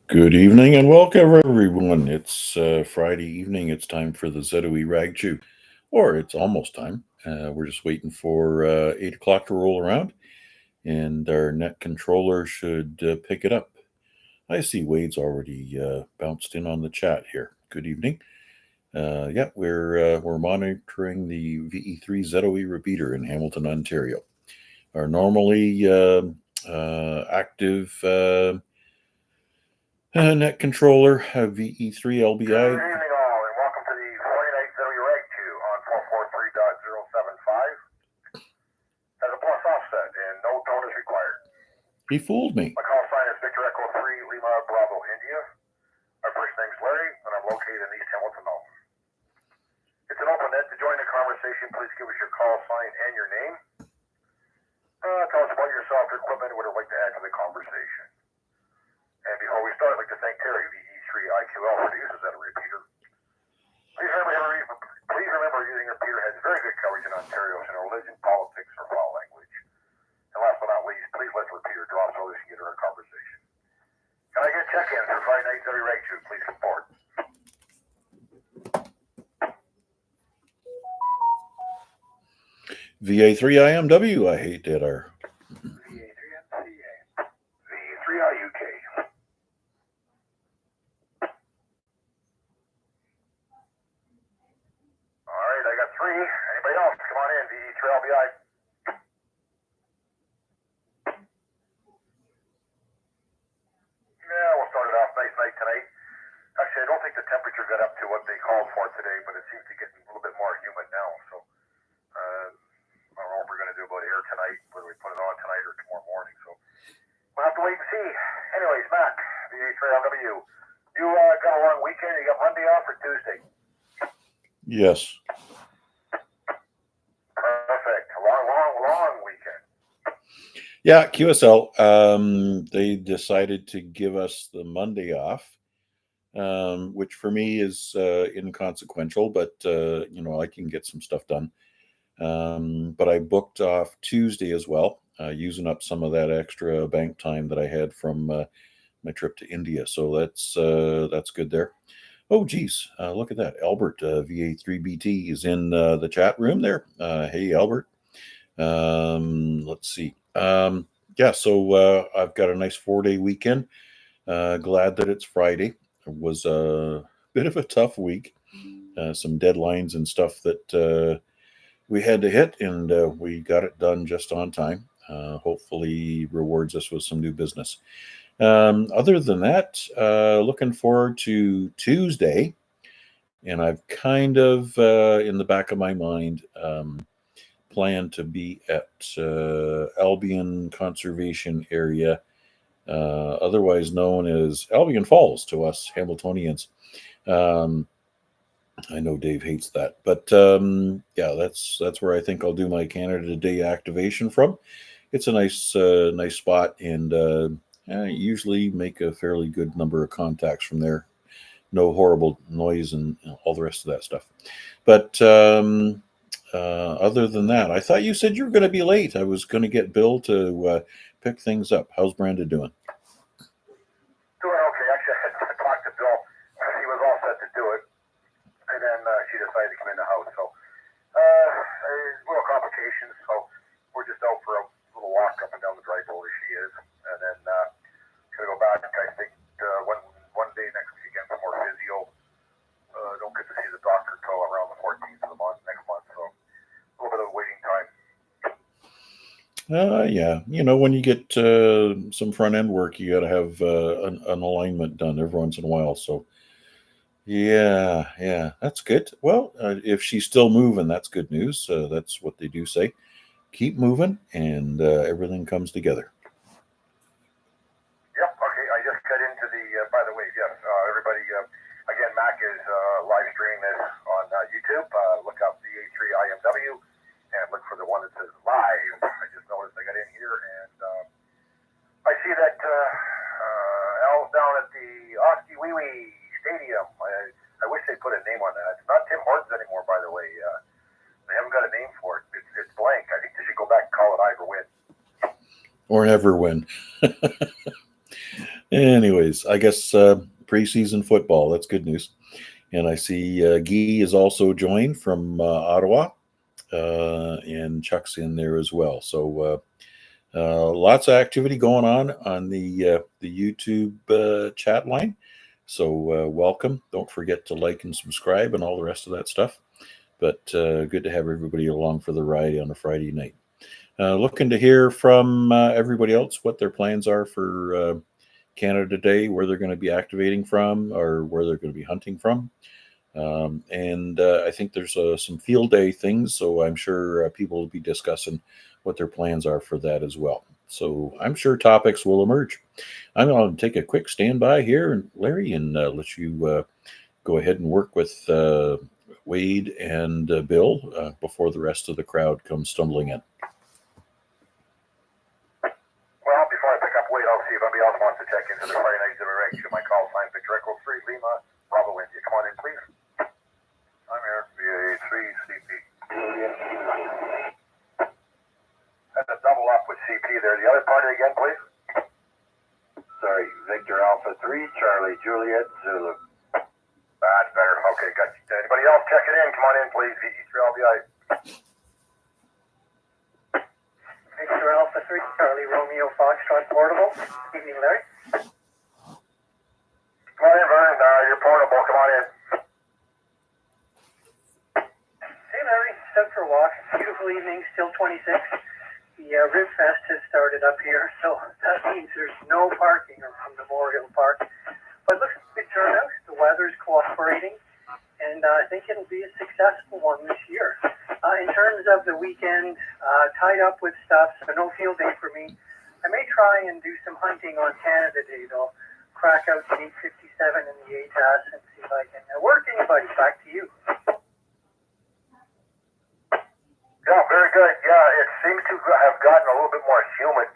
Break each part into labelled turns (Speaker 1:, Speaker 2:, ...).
Speaker 1: Good evening and welcome, everyone. It's Friday evening. It's time for the ZOE Ragchew, or it's almost time. We're just waiting for 8 o'clock to roll around, and our net controller should pick it up. I see Wade's already bounced in on the chat here. Good evening. Yeah, we're monitoring the VE3 ZOE repeater in Hamilton, Ontario. Our normally active net controller, VE3LBI.
Speaker 2: Good evening all, and welcome to the Friday Night ZOE Ragchew on 443.075. Has a plus offset, and no tone is required.
Speaker 1: He fooled me.
Speaker 2: My call sign is Victor Echo 3 Lima Bravo India. My first name's Larry, and I'm located in East Hamilton, Alton. It's an open net. To join the conversation, please give us your call sign and your name. Tell us about yourself, your equipment, what you'd like to add to the conversation. And before we start, I'd like to thank Terry, VE3IQL, for the use of that repeater. Please remember using a repeater has very good coverage in Ontario in religion, politics, or foul language. And last but not least, please let the repeater drop so others can get our conversation. Can I get check-ins for Friday Night ZOE Ragchew? Please come forward.
Speaker 1: VA3IMW, I hate that R.
Speaker 2: VA3MCA. VE3IUK. All right, I got three. Anybody else? Come on in, VE3LBI. Yeah, we'll start it off. Nice night tonight. Actually, I don't think the temperature got up to what they called for today, but it seems to get a little bit more humid now. So I don't know what we're going to do about air tonight, whether we put it on tonight or tomorrow morning. So we'll have to wait and see. Anyways, Mac, VA3LW, you got a long weekend. You got Monday off or Tuesday?
Speaker 1: Yes.
Speaker 2: Perfect. A long weekend.
Speaker 1: Yeah, QSL, they decided to give us the Monday off, which for me is inconsequential, but, I can get some stuff done. But I booked off Tuesday as well, using up some of that extra bank time that I had from my trip to India. So that's good there. Oh, geez, look at that. Albert, VA3BT, is in the chat room there. Hey, Albert. Let's see. Yeah, so I've got a nice 4-day weekend. Glad that it's Friday. It was a bit of a tough week. Some deadlines and stuff that we had to hit, and we got it done just on time. Hopefully rewards us with some new business. Other than that, looking forward to Tuesday, and I've kind of in the back of my mind planned to be at Albion Conservation Area, otherwise known as Albion Falls to us Hamiltonians. I know Dave hates that, but yeah, that's where I think I'll do my Canada Day activation from. It's a nice spot, and I usually make a fairly good number of contacts from there. No horrible noise and all the rest of that stuff. But other than that, I thought you said you were going to be late. I was going to get Bill to pick things up. How's Brenda doing?
Speaker 2: Doing okay. Actually, I talked to Bill. He was all set to do it. And then she decided to come in the house. So, little complications. So, we're just out for a little walk up and down the driveway where she is. And then, going to go back, I think, one day next week again for more physio. Don't get to see the doctor until around the 14th of the month, next month. So, a little bit of waiting time.
Speaker 1: Yeah, when you get some front end work, you got to have an alignment done every once in a while. So, yeah, that's good. Well, if she's still moving, that's good news. That's what they do say. Keep moving, and everything comes together.
Speaker 2: Yep. Okay. I just got into the. By the way, yes, everybody. Again, Mac is live streaming this on YouTube. Look up VA3IMW and look for the one that says live. I just noticed I got in here, and I see that Al's down at the Oski Wee Wee Stadium. I wish they put a name on that. It's not Tim Hortons anymore, by the way. They haven't got a name for it. It's blank. I think they should go back and call it Ivor Win.
Speaker 1: Or never win. Anyways, I guess preseason football, that's good news. And I see Guy is also joined from Ottawa, and Chuck's in there as well. So lots of activity going on the YouTube chat line. So welcome. Don't forget to like and subscribe and all the rest of that stuff. But good to have everybody along for the ride on a Friday night. Looking to hear from everybody else what their plans are for Canada Day, where they're going to be activating from or where they're going to be hunting from. And I think there's some field day things, so I'm sure people will be discussing what their plans are for that as well. So I'm sure topics will emerge. I'm going to take a quick standby here, Larry, and let you go ahead and work with Wade and Bill before the rest of the crowd comes stumbling in.
Speaker 2: Well, before I pick up Wade, I'll see if anybody else wants to check into the Friday Night ZOE Ragchew. My call sign Victor Echo 3 Lima Bravo India. Come on in, please. I'm here, VA3CP. That's a double up with CP there. The other party again, please. Sorry, Victor Alpha 3, Charlie Juliet Zulu. That's better. Okay, got you. Anybody else checking in? Come on in, please. VE3LBI.
Speaker 3: Victor Alpha 3, Charlie Romeo Foxtrot Portable. Evening, Larry.
Speaker 2: Come on in, Vern. You're portable. Come on in.
Speaker 3: Hey, Larry. Out for a walk. Beautiful evening. Still 26. The Rib Fest has started up here, so that means there's no parking around Memorial Park. But looks like a good turnout. The weather's cooperating, and I think it'll be a successful one this year. In terms of the weekend, tied up with stuff, so no field day for me. I may try and do some hunting on Canada Day, though. Crack out the 857 and the ATAS and see if I can work anybody. Back to you.
Speaker 2: Yeah, very good. Yeah, it seems to have gotten a little bit more humid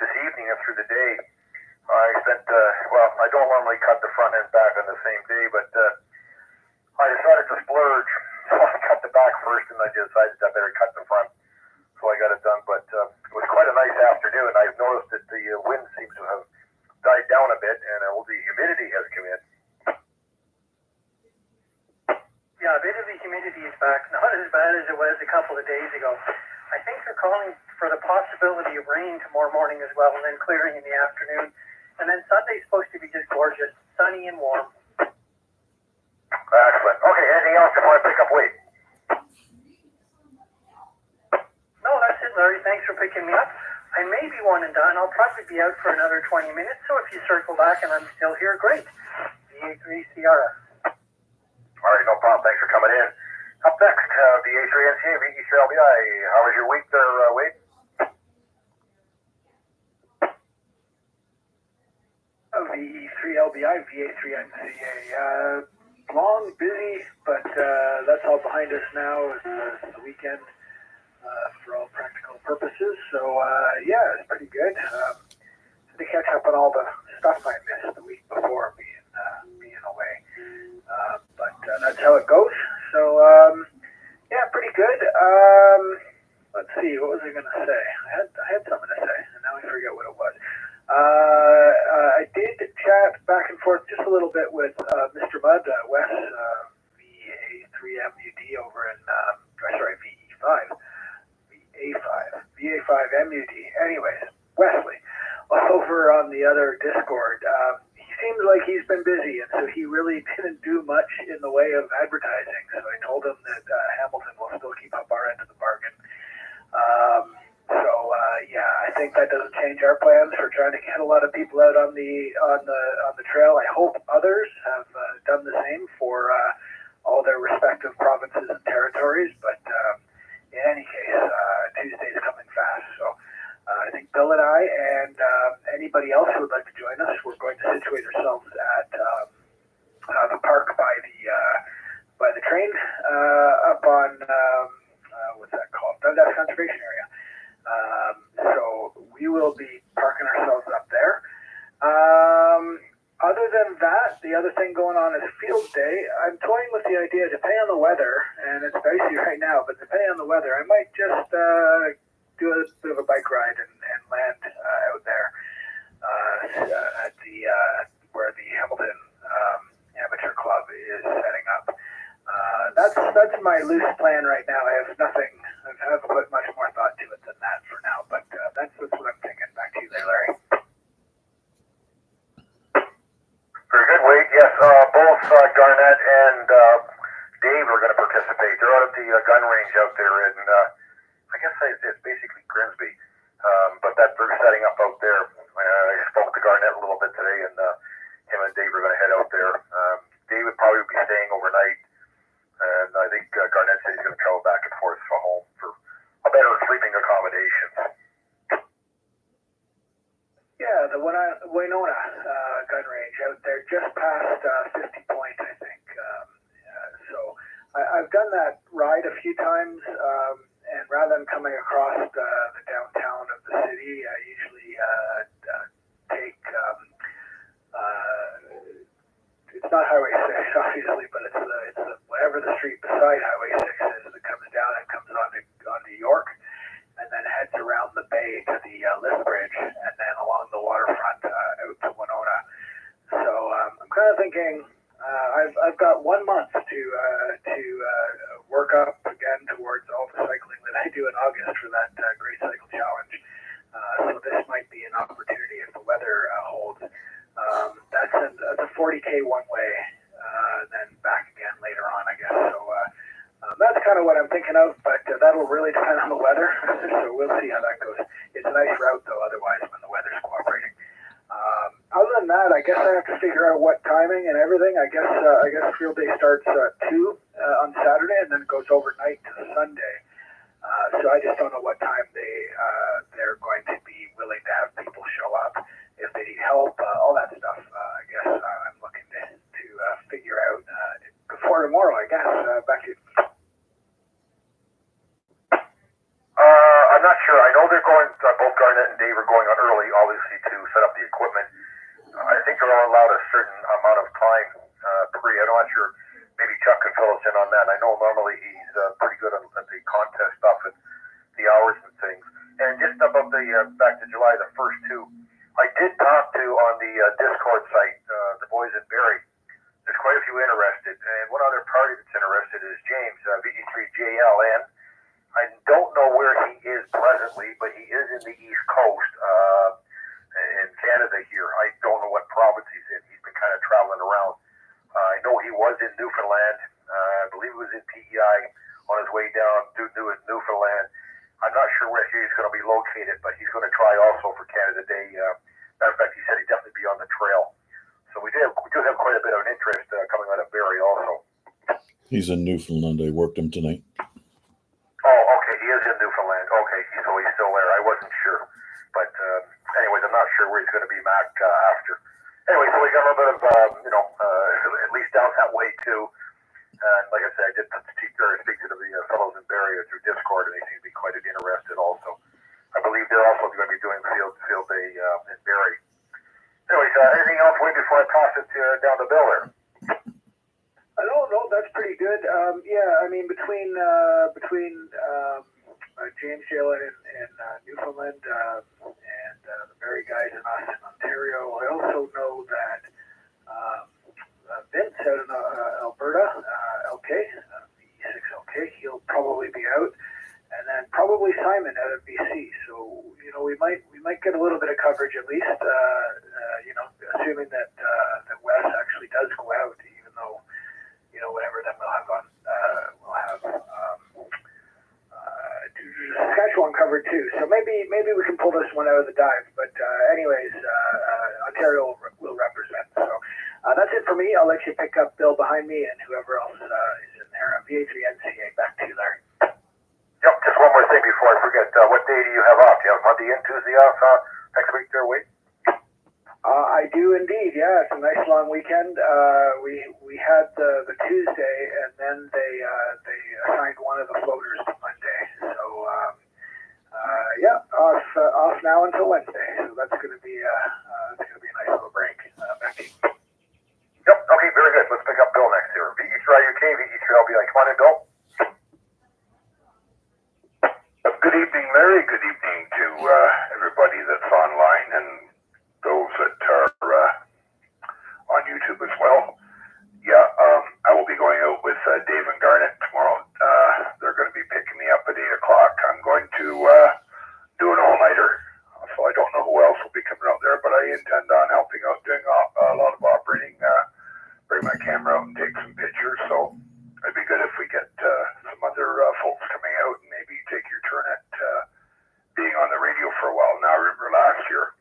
Speaker 2: this evening and through the day. I spent, well, I don't normally cut the front end back on the same day, but I decided to splurge. So I cut the back first, and I decided I better cut the front. So I got it done. But it was quite a nice afternoon. I've noticed that the wind seems to have died down a bit, and the humidity has come in.
Speaker 3: Yeah, a bit of the humidity is back. Not as bad as it was a couple of days ago. I think they're calling for the possibility of rain tomorrow morning as well, and then clearing in the afternoon. And then Sunday's supposed to be just gorgeous, sunny and warm.
Speaker 2: Excellent. Okay, anything else before I pick up Wade?
Speaker 3: No, that's it, Larry. Thanks for picking me up. I may be one and done. I'll probably be out for another 20 minutes, so if you circle back and I'm still here, great. VA3CRF.
Speaker 2: All right, no problem. Thanks for coming in. Up next, VA3NCA, VE3LBI. How was your week there, Wade?
Speaker 4: VE3LBI, VA3IMWZOE. Long, busy, but that's all behind us now. It's the weekend for all practical purposes. So, yeah, it's pretty good. To catch up on all the stuff I missed the week before being away. But that's how it goes. So, yeah, pretty good. Let's see, what was I going to say? I had something to say, and now I forget what it was. I did chat back and forth just a little bit with Mr. Mudd, Wes, VA3MUD over in, VA5MUD. Anyways, Wesley, over on the other Discord, he seems like he's been busy, and so he really didn't do much in the way of advertising. So I told him that Hamilton will still keep up our end of the bargain. Yeah, I think that doesn't change our plans for trying to get a lot of people out on the trail. I hope others have done the same for all their respective provinces and territories. But in any case, Tuesday's coming fast. So I think Bill and I and anybody else who would like to join us, we're going to situate ourselves at the park by the train up on what's that called? Dundas Conservation Area. So we will be parking ourselves up there. Other than that, the other thing going on is field day. I'm toying with the idea, depending on the weather, and it's dicey right now, but depending on the weather, I might just do a bit of a bike ride and land out there my loose plan right now. I have nothing. I haven't put much more thought to it than that for now. But that's what I'm thinking. Back to you there, Larry.
Speaker 2: Very good, Wade. Yes, both Garnett and Dave are going to participate. They're out at the gun range out there in, I guess it's basically Grimsby. But they're setting up out there. I spoke to Garnett a little bit today, and him and Dave are going to head out there. Dave would probably be staying overnight, and I think Garnett said he's going to travel back and forth from home for a better sleeping accommodation.
Speaker 4: Yeah, the Winona gun range out there, just past 50 Point, I think. So I've done that ride a few times, and rather than coming across the downtown of the city, I usually take, it's not Highway 6, obviously, but it's the whatever the street beside Highway 6 is that comes down and comes onto York, and then heads around the bay to the lift bridge, and then along the waterfront out to Winona. So I'm kind of thinking I've got 1 month to work up again towards all the cycling that I do in August for that Great Cycle Challenge. So this might be an opportunity if the weather holds. That's a 40K one way, then back again later on, I guess. So that's kind of what I'm thinking of, but that'll really depend on the weather. So we'll see how that goes. It's a nice route, though, otherwise, when the weather's cooperating. Other than that, I guess I have to figure out what timing and everything. I guess field day starts at 2 on Saturday and then goes overnight to Sunday. So I just don't know what time they're going to be willing to have people show up, if they need help, all that stuff. I guess I'm looking to figure out before tomorrow, I guess. Back to you.
Speaker 2: I'm not sure. I know they're going, both Garnett and Dave are going on early, obviously, to set up the equipment. I think they're all allowed a certain amount of time pre. I'm not sure. Maybe Chuck can fill us in on that. I know normally he's pretty good at the contest stuff and the hours and things. And just about the back to July the 1st, too, I did talk to on the Discord site the boys in Barrie. There's quite a few interested. And one other party that's interested is James, VA3JLN. I don't know where he is presently, but he is in the East Coast in Canada here. I don't know what province he's in. He's been kind of traveling around. I know he was in Newfoundland. I believe he was in PEI on his way down to Newfoundland. I'm not sure where he's going to be located, but he's going to try also for Canada Day. Matter of fact, he said he'd definitely be on the trail. So we do have quite a bit of an interest coming out of Barrie also.
Speaker 1: He's in Newfoundland. I worked him tonight.
Speaker 2: Oh, okay. He is in Newfoundland. Okay, so he's still there. I wasn't sure. But anyways, I'm not sure where he's going to be back after. Anyway, so we got a little bit of, at least down that way too. And like I said, I did speak to the fellows in Barrie through Discord, and they seem to be quite interested also. I believe they're also going to be doing field day in Barrie. Anyways, anything else, Wayne, before I pass it down to Bill there?
Speaker 4: I don't know. That's pretty good. Yeah, I mean, between James Jalen in Newfoundland and the Barrie guys and us in Ontario, I also know that Vince out in Alberta, LK, V6LK, he'll probably be out, and then probably Simon out of BC. So we might get a little bit of coverage at least. Assuming that Wes actually does go out, even though. Whatever, then we'll have Saskatchewan covered too. So maybe we can pull this one out of the dive. But anyways, Ontario will represent. So that's it for me. I'll let you pick up Bill behind me and whoever else is in there. VA3NCA, back to you, Larry.
Speaker 2: Yep, just one more thing before I forget. What day do you have off? Do you have Monday and Tuesday off next week there, Wade?
Speaker 4: I do indeed, yeah. It's a nice long weekend. We had the Tuesday, and then they assigned one of the floaters to Monday. So off now until Wednesday. So that's going to be a nice little break. Back to you.
Speaker 2: Yep. Okay. Very good. Let's pick up Bill next here. VA3UK, VA3LBI. Come on in, Bill.
Speaker 5: Good evening, Larry. Good evening to everybody that's online and those that are on YouTube as well. Yeah, I will be going out with Dave and Garnett tomorrow. also be coming out there, but I intend on helping out doing a lot of operating, bring my camera out and take some pictures. So it'd be good if we get some other folks coming out and maybe take your turn at being on the radio for a while. Now, I remember last year,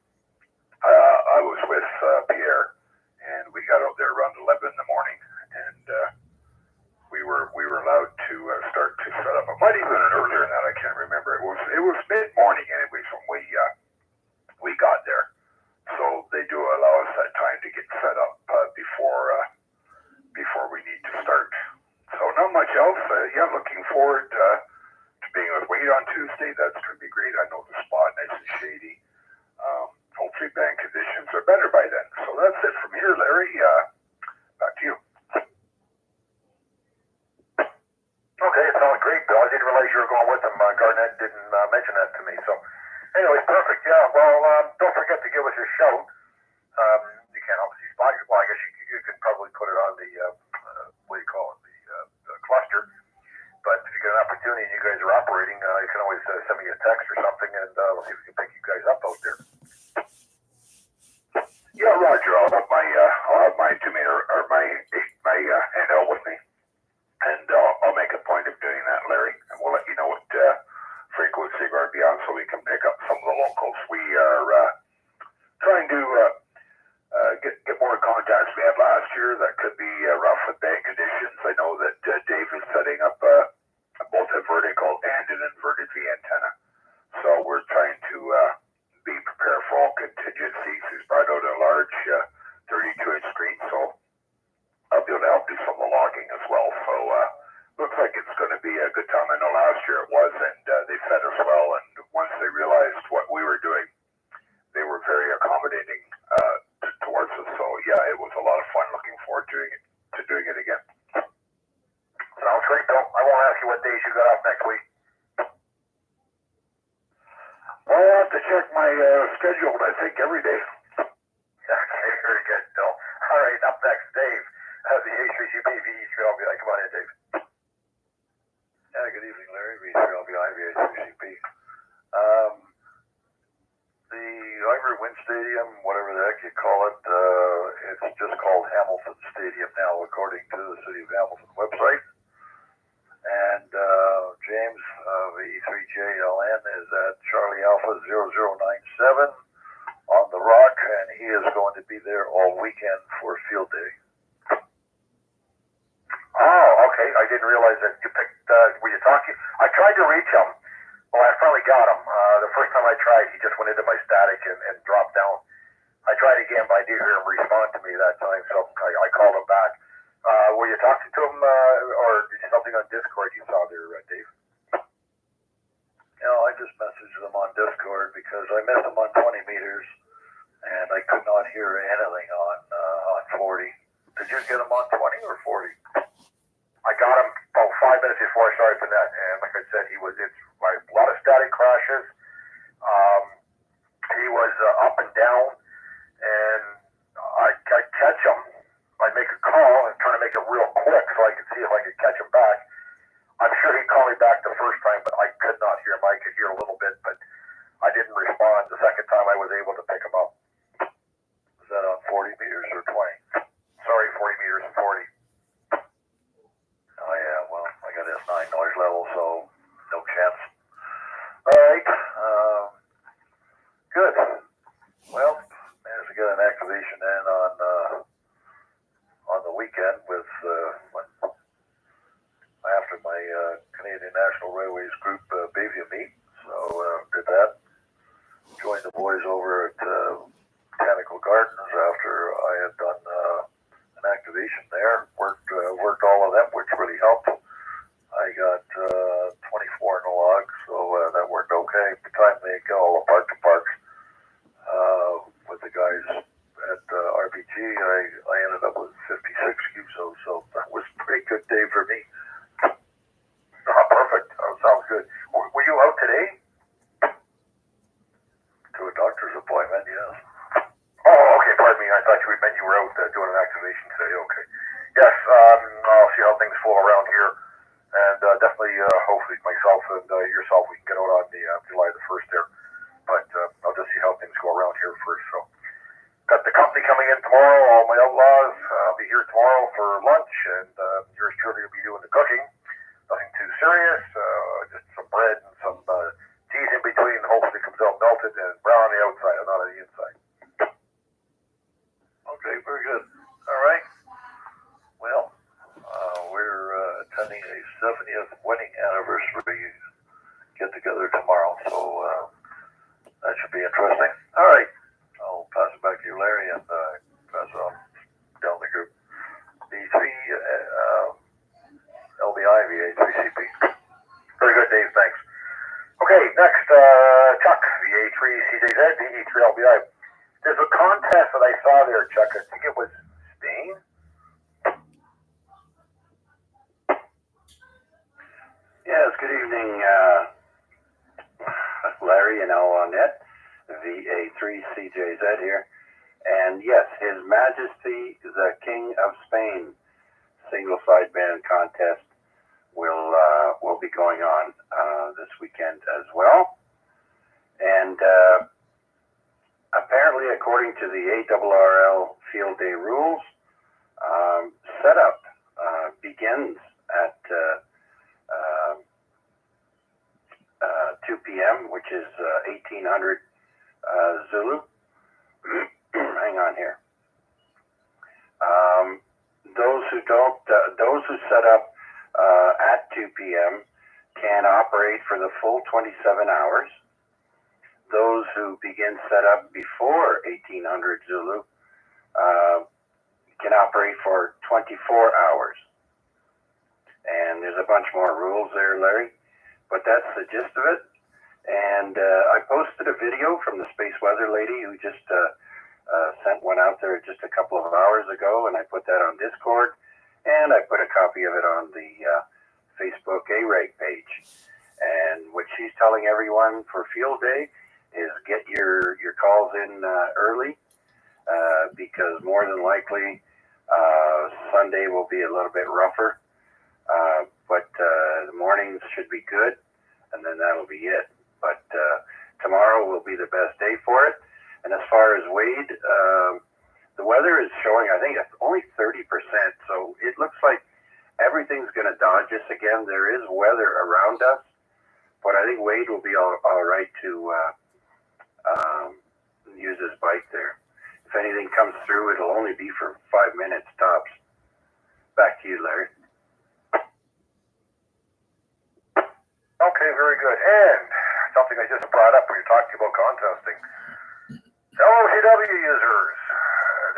Speaker 5: I was with Pierre, and we got out there around 11 in the morning, and we were allowed to start to set up. It might even been earlier than that. I can't remember. It was mid morning anyways when we got there. So they do allow us that time to get set up before we need to start. So not much else. Yeah, looking forward to being with Wade on Tuesday. That's going to be great. I know the spot nice and shady. Hopefully band conditions are better by then. So that's it from here, Larry. Back to you.
Speaker 2: Okay, it sounds great, Bill. I didn't realize you were going with them. Garnett didn't mention that to me. So, anyway, perfect. Yeah, well, don't forget to give us a shout. You can't obviously spot your, well, I guess you can probably put it on the, what do you call it, the cluster. But if you get an opportunity and you guys are operating, you can always send me a text or something, and we'll see if we can pick you guys up out there.
Speaker 5: Yeah, Roger. I'll have my 2-meter or my handheld with me, and I'll make a point of doing that, Larry. And we'll let you know what frequency we're beyond, so we can pick up some of the locals. We are trying to get more contacts we had last year. That could be rough with band conditions. I know that Dave is setting up both a vertical and an inverted V antenna, so we're trying to be prepared for all contingencies. He's brought out a large 32-inch screen, so I'll be able to help do some of the logging as well. So looks like it's going to be a good time. I know last year it was, and they fed us well. And once they realized what we were doing, they were very accommodating towards us. So yeah, it was a lot of fun. Looking forward to doing it again.
Speaker 2: Sounds great, Bill. I won't ask you what days you got off next week.
Speaker 5: Well, I'll have to check my schedule, but I think every day.
Speaker 2: Okay, very good, Bill. All right, up next, Dave. The VA3IMW VA3LBI. Come on in, Dave.
Speaker 6: Yeah, good evening, Larry. VA3LBI, VA3CP. The Ivory Wind Stadium, whatever the heck you call it, it's just called Hamilton Stadium now, according to the City of Hamilton website. And James, VE3JLN, is at Charlie Alpha 0097 on the Rock, and he is going to be there all weekend for field day.
Speaker 2: Oh, okay. I didn't realize that you picked, were you talking? I tried to reach him. Well, I finally got him. The first time I tried, he just went into my static and dropped down. I tried again, but I didn't hear him respond to me that time, so I called him back. Were you talking to him, or did you something on Discord you saw there, Dave?
Speaker 6: You know, I just messaged him on Discord because I missed him on 20 meters, and I could not hear anything on 40. Did you get him on 20 or 40?
Speaker 2: I got him about 5 minutes before I started the net, and like I said, it's like a lot of static crashes. He was up and down, and I'd catch him. I'd make a call and try to make it real quick so I could see if I could catch him back. I'm sure he called me back the first time, but I could not hear him. I could hear a little bit, but I didn't respond. The second time I was able to pick him up.
Speaker 6: Was that on 40 meters or 20?
Speaker 2: Sorry, 40 meters and 40.
Speaker 6: Oh yeah, well, I got S9 noise level, so no chance. All right, good. Well, managed to get an activation in on the weekend with after my Canadian National Railways group Bayview meet. So did that. Joined the boys over at Botanical Gardens after I had done an activation there. Worked all of them, which really helped. I got 24 in the log, so that worked okay. By the time they got all the park to parks with the guys at RPG, I ended up with 56 QSO, so that was a pretty good day for me.
Speaker 2: Perfect. Sounds good. Were you out today?
Speaker 6: To a doctor's appointment, yes.
Speaker 2: Oh, okay. Pardon me. I thought you meant you were out doing an activation today. Okay. Yes. I'll see how things flow around here, and definitely, hopefully, myself and yourself, we can get out on the July the 1st there. But I'll to see how things go around here first. So, got the company coming in tomorrow. All my outlaws. I'll be here tomorrow for lunch, and yours truly will be doing the cooking. Nothing too serious. Just some bread and some cheese in between. Hopefully, it comes out melted and brown on the outside and not on the inside.
Speaker 6: Okay, very good. All right. Well, we're attending a 70th wedding anniversary get-together tomorrow, so that should be interesting. All right. I'll pass it back to you, Larry, and pass it on down the group. V3 LBI, VA3CP.
Speaker 2: Very good, Dave. Thanks. Okay, next, Chuck, VA3CJZ, VE3LBI. There's a contest that I saw there, Chuck. I think it was Spain.
Speaker 7: Yes, good evening, Larry and Annette, VA3CJZ here. And yes, His Majesty the King of Spain single sideband contest will be going on this weekend as well. And apparently, according to the ARRL Field Day rules, setup begins at 2 p.m., which is 1800 Zulu. Hang on here. Those who set up at 2 p.m. can operate for the full 27 hours. Those who begin setup before 1800 Zulu can operate for 24 hours. And there's a bunch more rules there, Larry, but that's the gist of it. And I posted a video from the Space Weather Lady who just sent one out there just a couple of hours ago, and I put that on Discord, and I put a copy of it on the Facebook A-Rag page. And what she's telling everyone for Field Day is get your calls in early, because more than likely Sunday will be a little bit rougher, but the mornings should be good, and then that'll be it. But tomorrow will be the best day for it. And as far as Wade, the weather is showing, I think, only 30%, so it looks like everything's going to dodge us again. There is weather around us, but I think Wade will be all right to use his bike there. If anything comes through, it'll only be for 5 minutes tops. Back to you, Larry.
Speaker 2: Okay, very good. And something I just brought up when you're talking about contesting. LOTW users,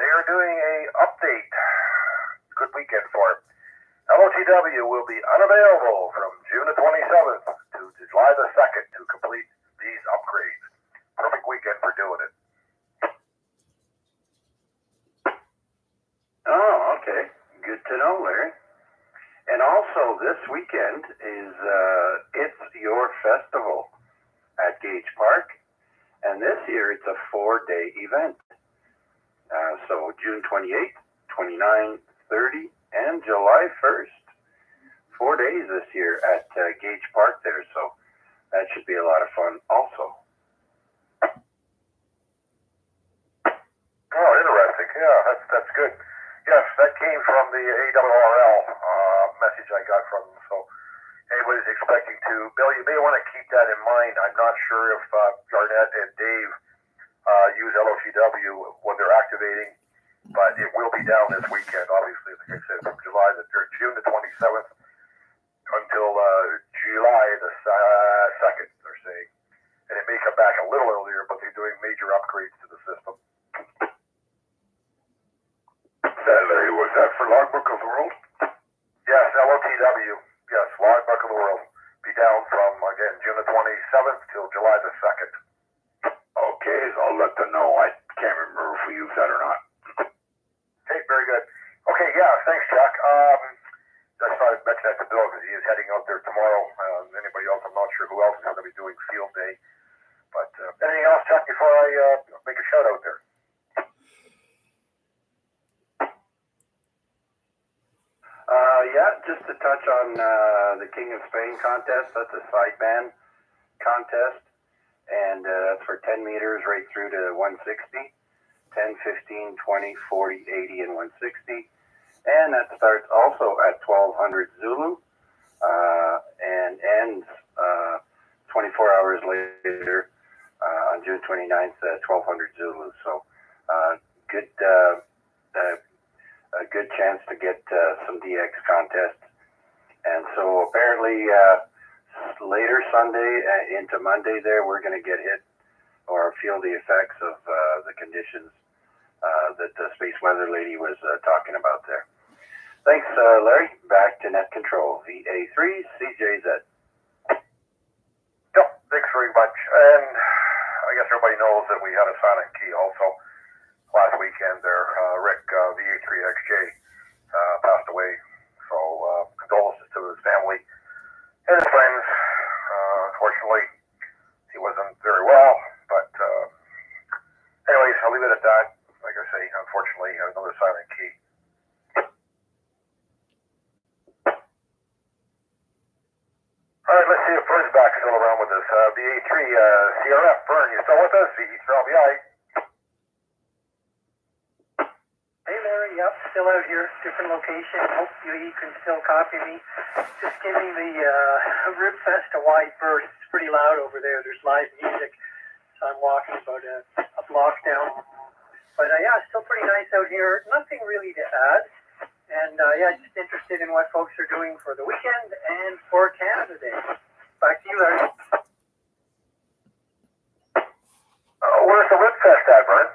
Speaker 2: they are doing a update. Good weekend for it. LOTW will be unavailable from June the 27th to July the 2nd to complete these upgrades. Perfect weekend for doing it.
Speaker 7: Oh, okay. Good to know, Larry. And also this weekend is It's Your Festival at Gage Park. And this year it's a 4-day event. So June 28th, 29th, 30th, and July 1st. 4 days this year at Gage Park there. So that should be a lot of fun also.
Speaker 2: Oh, interesting. Yeah, that's good. Yes, that came from the ARRL message I got from them. So anybody's expecting to, Bill, you may want to keep that in mind. I'm not sure if Garnett and Dave use LOTW when they're activating, but it will be down this weekend, obviously, like I said, from June the 27th until July the 2nd, they're saying. And it may come back a little earlier, but they're doing major upgrades to the system.
Speaker 5: Larry, was that for Logbook of the World?
Speaker 2: Yes, LOTW. Yes, Logbook of the World. Be down from, again, June the 27th till July the 2nd.
Speaker 5: Okay, so I'll let them know. I can't remember if we use that or not.
Speaker 2: Okay, very good. Okay, yeah, thanks, Chuck. I thought I'd mention that to Bill because he is heading out there tomorrow. Anybody else, I'm not sure who else is going to be doing Field Day. But anything else, Chuck, before I make a shout out there?
Speaker 7: Yeah, just to touch on the King of Spain contest. That's a sideband contest. and that's for 10 meters right through to 160, 10, 15, 20, 40, 80, and 160. And that starts also at 1200 Zulu and ends 24 hours later on June 29th at 1200 Zulu. So a good chance to get some DX contests. And so apparently later Sunday into Monday there, we're going to get hit or feel the effects of the conditions that the space weather lady was talking about there. Thanks, Larry. Back to net control. VA3CJZ.
Speaker 2: Yep, thanks very much. And I guess everybody knows that we had a silent key also last weekend there. Rick, VA3XJ, passed away. So condolences to his family and his friends. Unfortunately, he wasn't very well. But anyways, I'll leave it at that. Like I say, unfortunately, another silent key. All right, let's see if Fern's back still around with us. VA3, CRF, Fern, you still with us? VE3LBI.
Speaker 3: Hey Larry, yep, still out here, different location. Hope you can still copy me. Just giving the Ribfest a wide berth. It's pretty loud over there. There's live music, so I'm walking about a block down. But yeah, still pretty nice out here. Nothing really to add. And yeah, just interested in what folks are doing for the weekend and for Canada Day. Back to you, Larry.
Speaker 2: Where's the Ribfest at, Vern?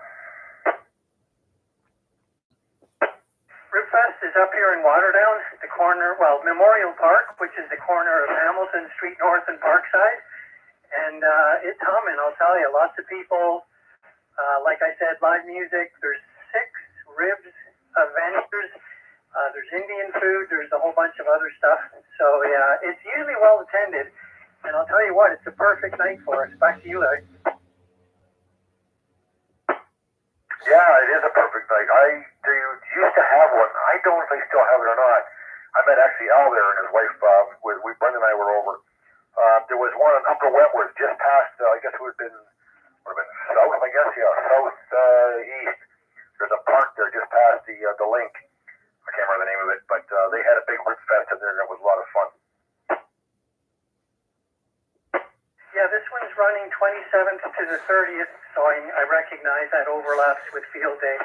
Speaker 3: Ribfest is up here in Waterdown, the corner, Memorial Park, which is the corner of Hamilton Street North and Parkside. And it's humming, I'll tell you. Lots of people, like I said, live music. There's 6 ribs vendors. There's Indian food. There's a whole bunch of other stuff. So yeah, it's usually well attended. And I'll tell you what, it's a perfect night for us. Back to you, Larry.
Speaker 2: Yeah, it is a perfect night. They used to have one. I don't know if they still have it or not. I met actually Al there and his wife. Brenda and I were over. There was one in Upper Wentworth, just past. I guess it would have been south. I guess southeast. There's a park there just past the link. I can't remember the name of it, but they had a big Ribfest in there, and it was a lot of fun.
Speaker 3: Yeah, this one's running 27th to the 30th, so I recognize that overlaps with Field Day.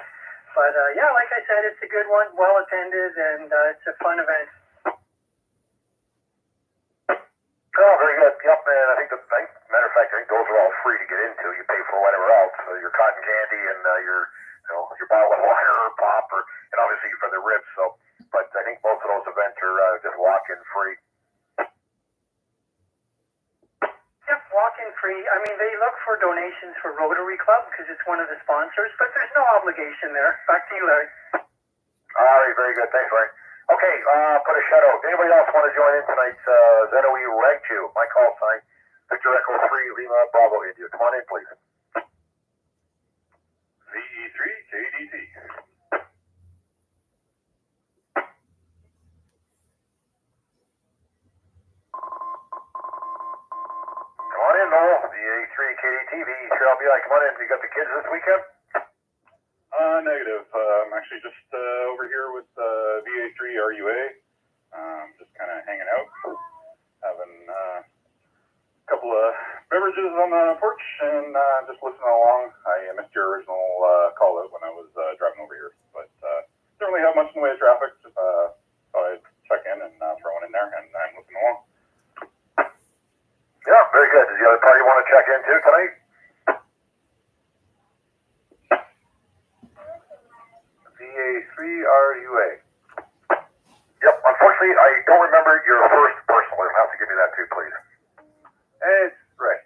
Speaker 3: But yeah, like I said, it's a good one, well attended, and it's a fun event.
Speaker 2: Oh, very good. Yep, and matter of fact, I think those are all free to get into. You pay for whatever else, your cotton candy and your bottle of water or pop, and obviously for the ribs. So, but I think most of those events are just walk-in free.
Speaker 3: Yep, walk-in free. I mean, they look for donations for Rotary Club because it's one of the sponsors, but there's no obligation there. Back to you, Larry.
Speaker 2: All right, very good. Thanks, Ryan. Okay, put a shout out. Anybody else want to join in tonight's ZOE Ragchew? My call sign, Victor Echo 3, Lima Bravo India. Come on in, please.
Speaker 5: VE3KDT.
Speaker 2: Come on in, Noel. VA3KDT, VE3LBI. Come on in. You got the kids this weekend?
Speaker 5: Negative. I'm actually just over here with VA3RUA. Just kind of hanging out, having a couple of beverages on the porch, and just listening along. I missed your original call out when I was driving over here, but don't really have much in the way of traffic. Just thought I'd check in and throw one in there, and I'm listening along.
Speaker 2: Yeah, very good. Does the other party want to check in too tonight?
Speaker 5: VA3RUA.
Speaker 2: Yep, unfortunately, I don't remember your first personal. You'll have to give me that too, please.
Speaker 5: It's Ray.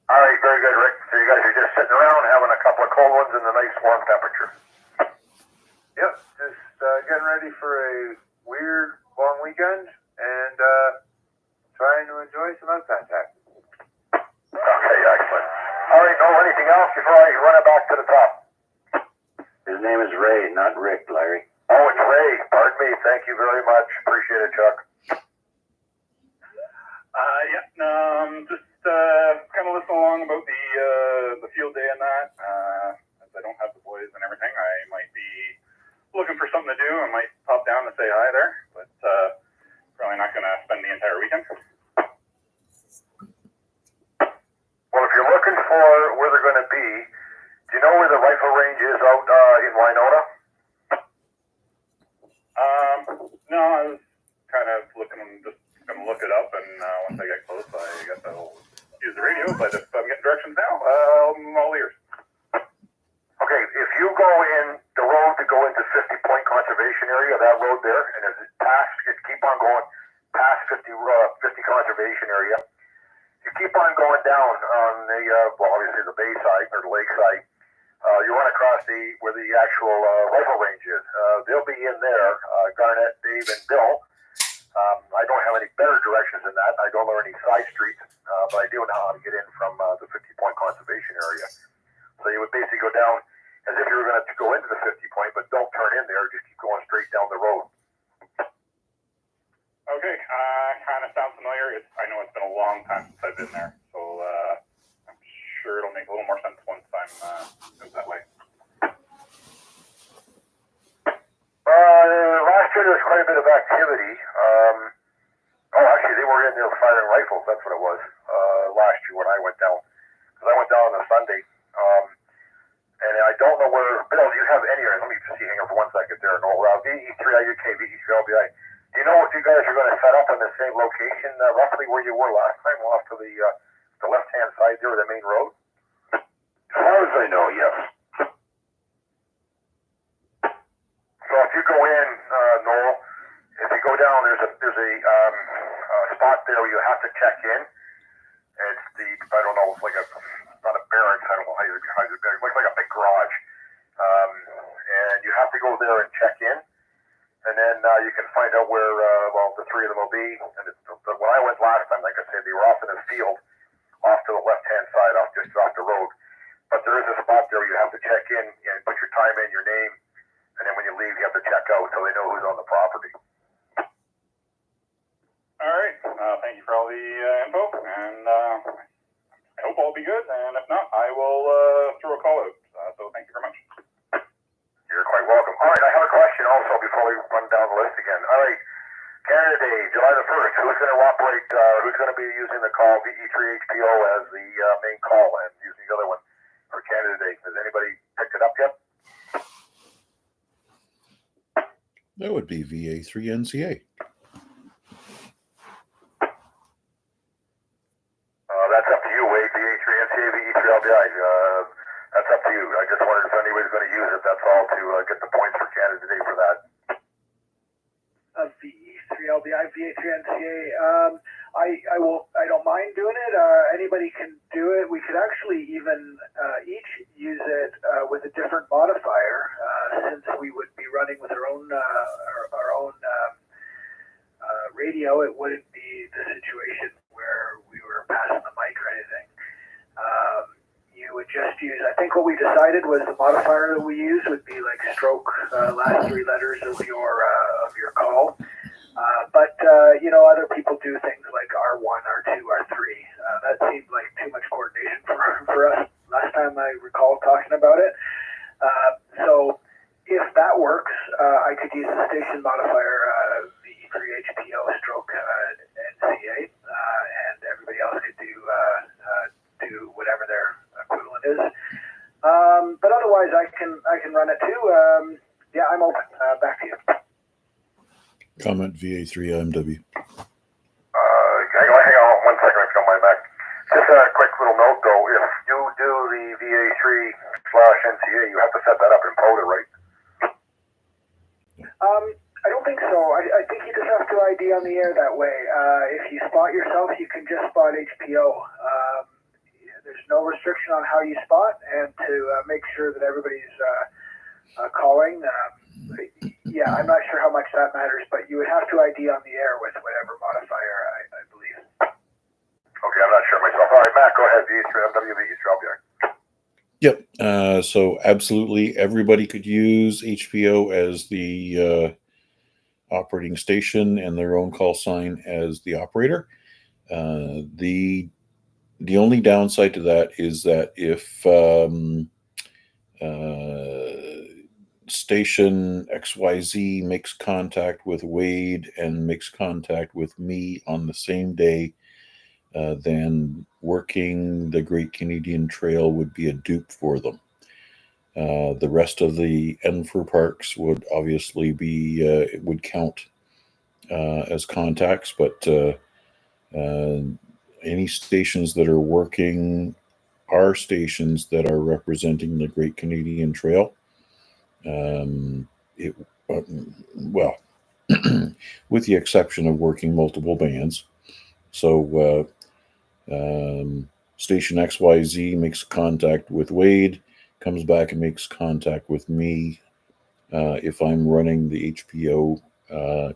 Speaker 2: All right, very good, Rick. So you guys are just sitting around having a couple of cold ones in the nice warm temperature.
Speaker 5: Yep, just getting ready for a weird long weekend and trying to enjoy some contact.
Speaker 2: Okay, excellent. All right, Noel, anything else before I run it back to the top?
Speaker 7: His name is Ray, not Rick, Larry.
Speaker 2: Oh, it's Ray. Pardon me. Thank you very much. Appreciate it, Chuck.
Speaker 8: Just kind of listen along about the field day and that. As I don't have the boys and everything, I might be looking for something to do. I might pop down and say hi there, but probably not going to spend the entire weekend.
Speaker 2: Well, if you're looking for where they're going to be, do you know where the rifle range is out in Winona?
Speaker 8: No, I was kind of just going to look it up, and once I get close, I guess I'll use the radio. But if I'm getting directions now, I'm all ears.
Speaker 2: Okay, if you go in the road to go into 50 Point Conservation Area, that road there, and as it keep on going past 50 Conservation Area, you keep on going down on the, obviously the bay side or the lake side, you run across where the actual rifle range is. They'll be in there, Garnett, Dave, and Bill. I don't have any better directions than that. I don't know any side streets, but I do know how to get in from the 50 Point Conservation Area. So you would basically go down as if you were going to go into the 50 Point, but don't turn in there. Just keep going straight down the road.
Speaker 8: Okay, kind of sounds familiar. I know it's been a long time since I've been there, so I'm sure it'll make a little more sense once I'm out that way.
Speaker 2: Last year there was quite a bit of activity. Actually, they were in there firing rifles. That's what it was last year when I went down. Because I went down on a Sunday. And I don't know where, Bill, do you have any, let me just see, hang on for 1 second there. No, VA3IMW VA3LBI. Do you know if you guys are going to set up in the same location, roughly where you were last time, off to the left-hand side there of the main road?
Speaker 5: As far as I know, yes.
Speaker 2: So if you go in, Noel, if you go down, there's a spot there where you have to check in. It's I don't know, it's like not a barracks, I don't know how you it looks like a big garage. And you have to go there and check in. And then you can find out where, the three of them will be. And when I went last time, like I said, they were off in a field, off to the left-hand side, just off the road. But there is a spot there where you have to check in and put your time in, your name, and then when you leave, you have to check out so they know who's on the property.
Speaker 8: All right. Thank you for all the info, and I hope all will be good. And if not, I will throw a call out. So thank you very much.
Speaker 2: You're quite welcome. All right, I have a question also before we run down the list again. All right, Canada Day, July the 1st. Who's going to operate? Who's going to be using the call VE3HPO as the main call and using the other one for Canada Day? Has anybody picked it up yet?
Speaker 1: That would be VA3NCA.
Speaker 2: That's up to you, Wade. VA3NCA, VE3LBI. That's up to you. I just wondered if anybody's going to use it. That's all to get the points for Canada Day for that.
Speaker 4: VE3LBI, VA3NCA. I don't mind doing it. Anybody can do it. We could actually even each use it with a different modifier, since we would be running with our own radio. It wouldn't be the situation where we were passing the mic or anything. You would just use, I think what we decided was the modifier that we use would be like stroke, last three letters of your call. But other people do things like R1, R2, R3. That seemed like too much coordination for us last time I recall talking about it. So if that works, I could use the station modifier VE3HPO stroke NCA, and everybody else could do whatever their equivalent is. But otherwise, I can run it too. Yeah, I'm open. Back to you.
Speaker 1: Comment VA3IMW.
Speaker 2: Hang on 1 second, if you don't mind, Mac. Just a quick little note, though. If you do the VA3/NCA, you have to set that up in POTA, right?
Speaker 4: I don't think so. I think you just have to ID on the air that way. If you spot yourself, you can just spot HPO. There's no restriction on how you spot, and to make sure that everybody's calling. Yeah, I'm not sure how much that matters, but you would have to ID on the air with whatever modifier, I believe.
Speaker 2: Okay, I'm not sure myself. All right, Matt, go ahead. VE3MW, VE3LBI.
Speaker 1: Yep. So absolutely everybody could use HPO as the operating station and their own call sign as the operator. The only downside to that is that if station XYZ makes contact with Wade and makes contact with me on the same day, then working the Great Canadian Trail would be a dupe for them. The rest of the ENFR parks would obviously be would count as contacts, but any stations that are working are stations that are representing the Great Canadian Trail. Well, with the exception of working multiple bands. So station XYZ makes contact with Wade, comes back and makes contact with me. If I'm running the HPO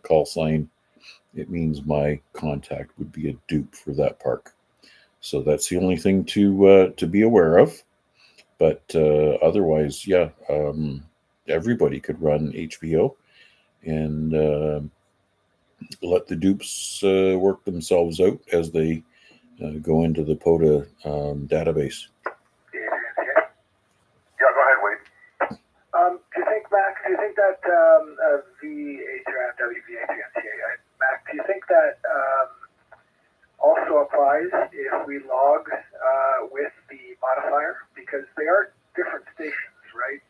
Speaker 1: call sign, it means my contact would be a dupe for that park. So that's the only thing to be aware of. But otherwise, yeah, everybody could run HPO and let the dupes work themselves out as they go into the POTA database.
Speaker 2: Yeah, go ahead, Wade.
Speaker 4: Do you think, Mac, that VA3IMW ZOE Mac, do you think that also applies if we log with the modifier? Because they are different stations, right?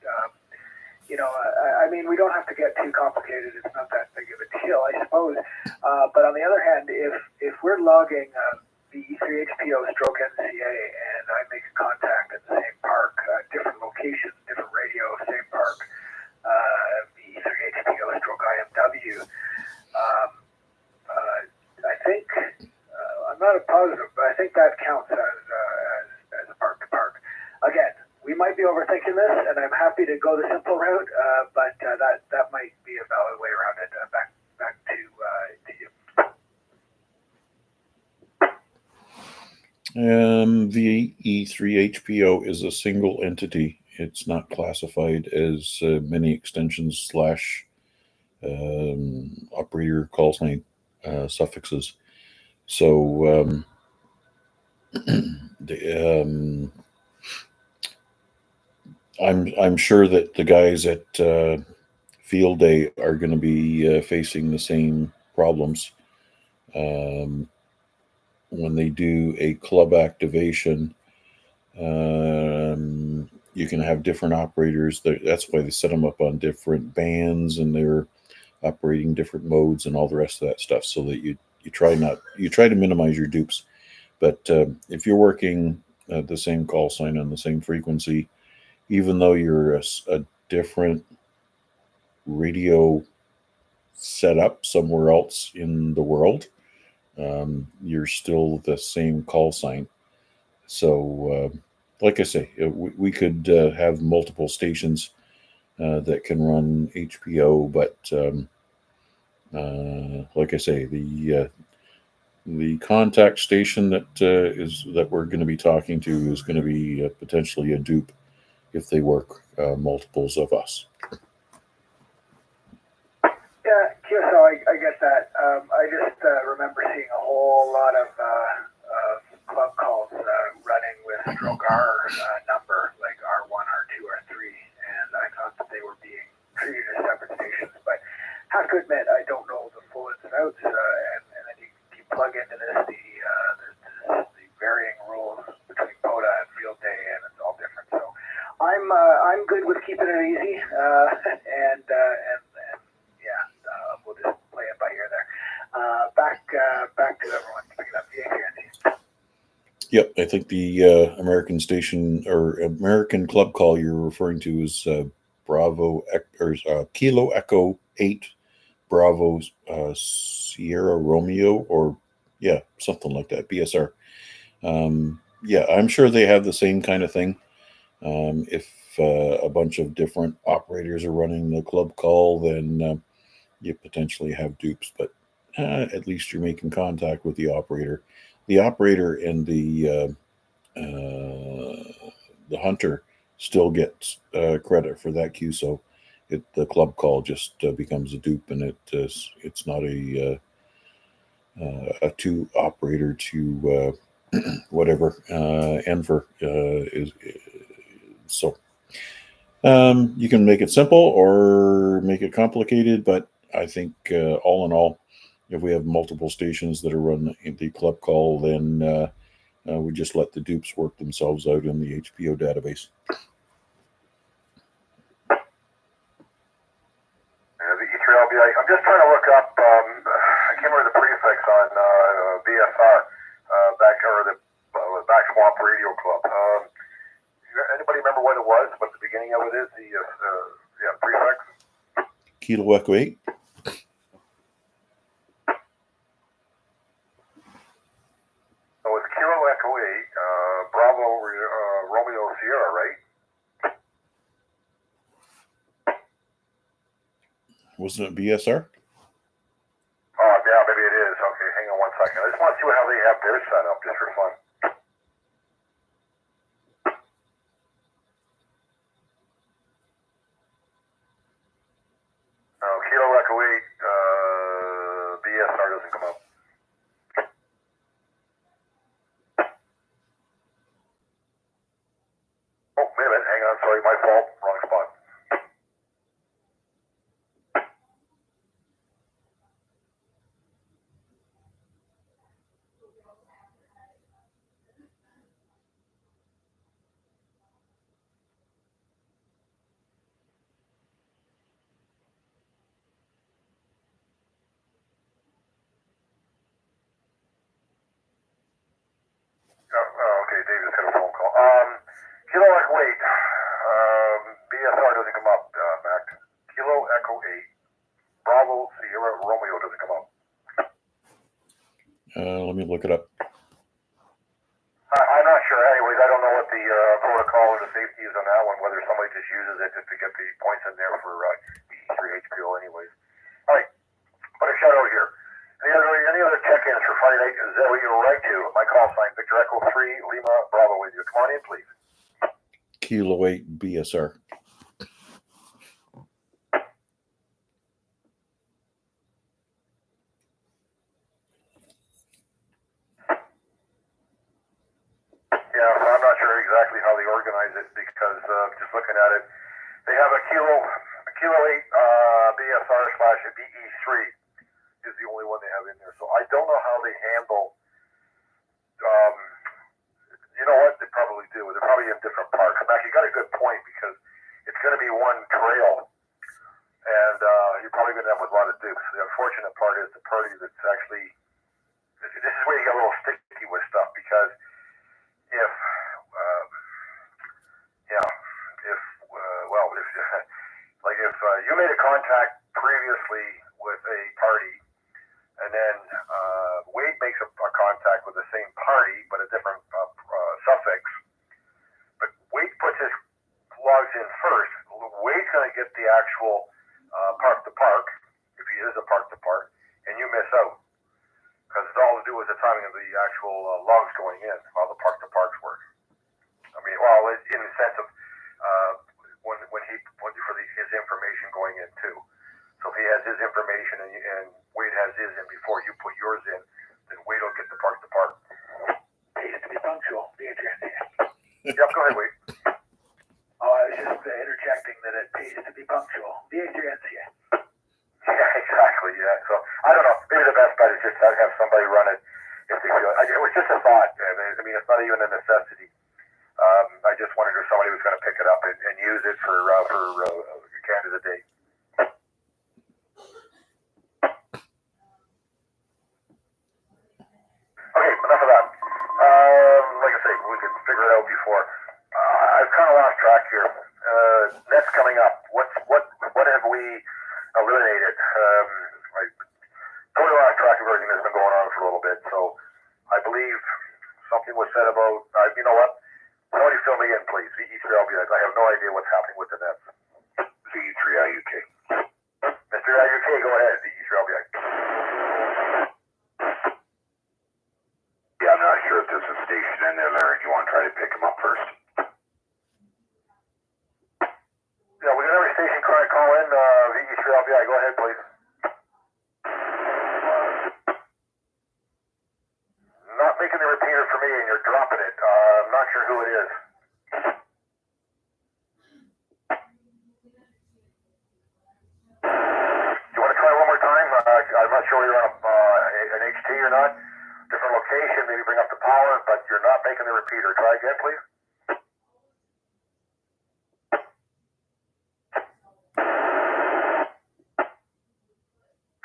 Speaker 4: I mean, we don't have to get too complicated. It's not that big of a deal, I suppose. But on the other hand, if we're logging VE3HPO stroke NCA and I make a contact at the same park, different location, different radio, same park, VE3HPO stroke IMW, I think, I'm not positive, but I think that counts as a park to park. Again, we might be overthinking this, and I'm happy to go the simple route, but that might be a valid way around it. Back to you.
Speaker 1: VE3HPO is a single entity. It's not classified as many extensions / operator call sign suffixes. So I'm sure that the guys at Field Day are going to be facing the same problems when they do a club activation. You can have different operators. That's why they set them up on different bands, and they're operating different modes and all the rest of that stuff, so that you try to minimize your dupes. But if you're working the same call sign on the same frequency, even though you're a different radio setup somewhere else in the world, you're still the same call sign. So, like I say, we could have multiple stations that can run HPO, but like I say, the contact station that we're going to be talking to is going to be potentially a dupe if they work multiples of us.
Speaker 4: Yeah, QSO, I get that. I just remember seeing a whole lot of club calls running with stroke R number, like R1, R2, R3, and I thought that they were being treated as separate stations. But I have to admit, I don't know the full ins and outs, and then you plug into this the varying rules between POTA and Field Day, and it's all different. So I'm good with keeping it easy, and yeah, we'll just play it by ear there. Back to everyone picking up the ATNC.
Speaker 1: Yep, I think the American station or American club call you're referring to is Bravo or Kilo Echo 8 Bravo Sierra Romeo, or yeah, something like that, BSR. Yeah, I'm sure they have the same kind of thing. If a bunch of different operators are running the club call, then you potentially have dupes, but at least you're making contact with the operator. The operator and the hunter still gets credit for that queue, so the club call just becomes a dupe, and it's not a 2 operator to whatever Enver is. So you can make it simple or make it complicated, but I think all in all, if we have multiple stations that are run in the club call, then we just let the dupes work themselves out in the HPO database.
Speaker 2: I'm just trying to look up, I can't remember the prefix on BSR, Back Swamp Radio Club. Anybody remember what it was, what the beginning of it is, the prefix?
Speaker 1: Kilo Echo 8.
Speaker 2: So it's Kilo Echo 8, Bravo Romeo Sierra, right?
Speaker 1: Wasn't it BSR?
Speaker 2: Oh, yeah, maybe it is. Okay, hang on one second. I just want to see how they have theirs set up, just for fun. Kilo Echo 8, BSR doesn't come up. Oh, wait a minute, hang on, sorry, my fault, wrong spot. Okay, Dave just got a phone call. Kilo Echo 8, BSR doesn't come up, Mac. Kilo Echo 8, Bravo Sierra Romeo doesn't come up.
Speaker 1: Let me look it up.
Speaker 2: I'm not sure. Anyways, I don't know what the protocol or the safety is on that one, whether somebody just uses it just to get the points in there for VA3 HPO anyways. All right, put a shout out here. Any other check-ins for Friday night? ZOE Ragchew. My call sign, Victor Echo 3, Lima Bravo with you. Come on in, please.
Speaker 1: Kilo 8 BSR.
Speaker 2: Yeah, so I'm not sure exactly how they organize it because just looking at it, they have a Kilo 8 BSR / BE3 is the only one they have in there. So I don't know how they handle. You know what? They probably do. They're probably in different parks. Mac, you got a good point because it's going to be one trail, and you're probably going to have a lot of dukes. The unfortunate part is the party that's actually. This is where you get a little sticky with stuff because if you made a contact previously with a party, and then Wade makes a contact with the same party but a different suffix, but Wade puts his logs in first. Wade's going to get the actual park to park, if he is a park to park, and you miss out. Because it's all to do with the timing of the actual logs going in, how the park to parks work. I mean, well, in the sense of when he for his information going in too. So if he has his information and Wade has his in before you put yours in, then Wade will get the park to park.
Speaker 4: Pays to be punctual.
Speaker 2: Yep, go ahead, Wade.
Speaker 4: Oh, I was just interjecting that it pays to be punctual. VA3IMW.
Speaker 2: Yeah, exactly. Yeah. So I don't know. Maybe the best bet is just to have somebody run it if they feel. It was just a thought. I mean, it's not even a necessity. I just wondered if somebody was going to pick it up and use it for Canada Day. Okay, enough of that. Like I say, we could figure it out before. I've kind of lost track here. Next coming up. What have we eliminated? I totally lost track of everything that's been going on for a little bit. So I believe something was said about. You know what? Somebody fill me in, please. VE3LBI. I have no idea what's happening with the Nets.
Speaker 5: VE3IUK.
Speaker 2: Mr. IUK, go ahead. VE3LBI.
Speaker 5: Yeah, I'm not sure if there's a station in there, Larry. Do you want to try to pick him up first?
Speaker 2: Yeah, we got every station call in. VE3LBI, go ahead, please. you're not. Different location, maybe bring up the power, but you're not making the repeater. Try again, please.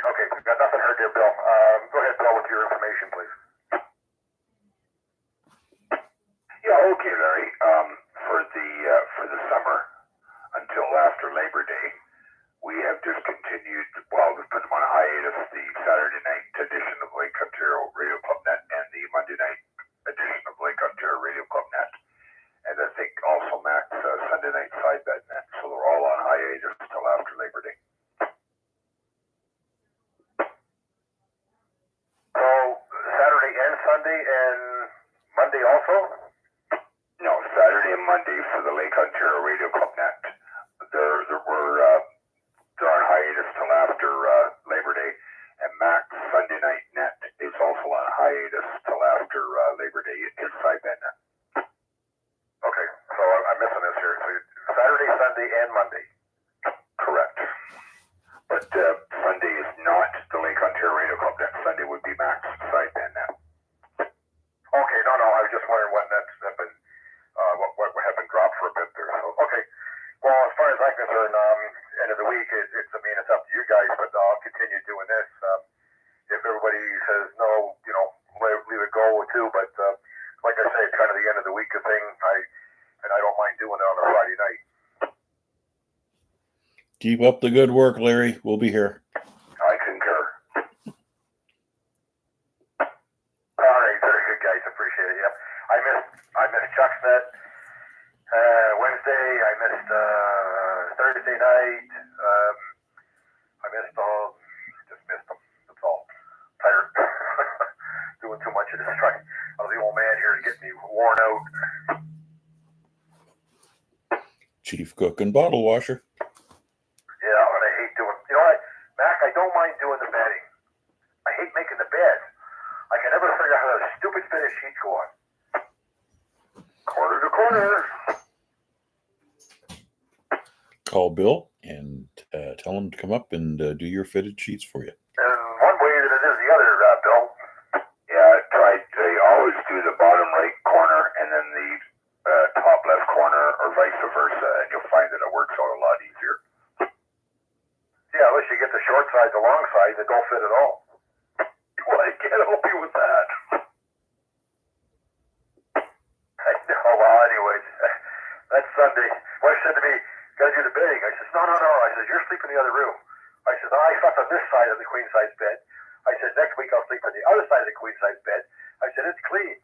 Speaker 2: Okay, got nothing heard there, Bill. Go ahead, Bill, with your information, please.
Speaker 5: Yeah, okay, Larry. For the summer until after Labor Day, we have discontinued. Well, we've put them on hiatus. The Saturday night edition of Lake Ontario Radio Club Net and the Monday night edition of Lake Ontario Radio Club Net, and I think also Max Sunday night side bet net. So they're all on hiatus until after Labor Day.
Speaker 2: So Saturday and Sunday and Monday also?
Speaker 5: No, Saturday and Monday for the Lake Ontario Radio Club Net. They're on hiatus till after Labor Day, and Max Sunday night net is also on hiatus till after Labor Day. His side bet net.
Speaker 2: Okay, so I'm missing this here. So Saturday, Sunday, and Monday.
Speaker 5: Correct. But Sunday is not the Lake Ontario Radio Club Net. Sunday would be Max side bet net.
Speaker 2: Okay, no, I was just wondering what nets have been, what have been dropped for a bit there. So, okay, well, as far as I'm concerned, end of the week, it's up to you guys, but I'll continue doing this. If everybody says no, leave it go too. But like I say, it's kind of the end of the week thing. I don't mind doing it on a Friday night.
Speaker 1: Keep up the good work, Larry. We'll be here.
Speaker 5: I concur.
Speaker 2: All right, very good, guys. Appreciate it. Yep. I missed Chuck's net Wednesday. I missed Thursday night. I missed them. That's all. Tired. Doing too much of this truck. I was the old man here to get me worn out.
Speaker 1: Chief cook and bottle washer.
Speaker 2: Yeah, and I hate doing. You know what, Mac? I don't mind doing the bedding. I hate making the bed. I can never figure out how those stupid fitted sheets go on. Corner to corner.
Speaker 1: Call Bill and tell him to come up and do your fitted sheets for you.
Speaker 2: And one way that it is the other, Bill.
Speaker 5: Yeah, they always do the bottom right corner and then the top left corner, or vice versa, and you'll find that it works out a lot easier.
Speaker 2: Yeah, unless you get the short side, the long side, that don't fit at all. Well, I can't help you with that. Oh, well, anyways, that's Sunday. Wife said to me, gotta do the bedding. I said, no. I said, you're sleeping in the other room. I said, I slept on this side of the queen size bed. I said, next week I'll sleep on the other side of the queen size bed. I said, it's clean.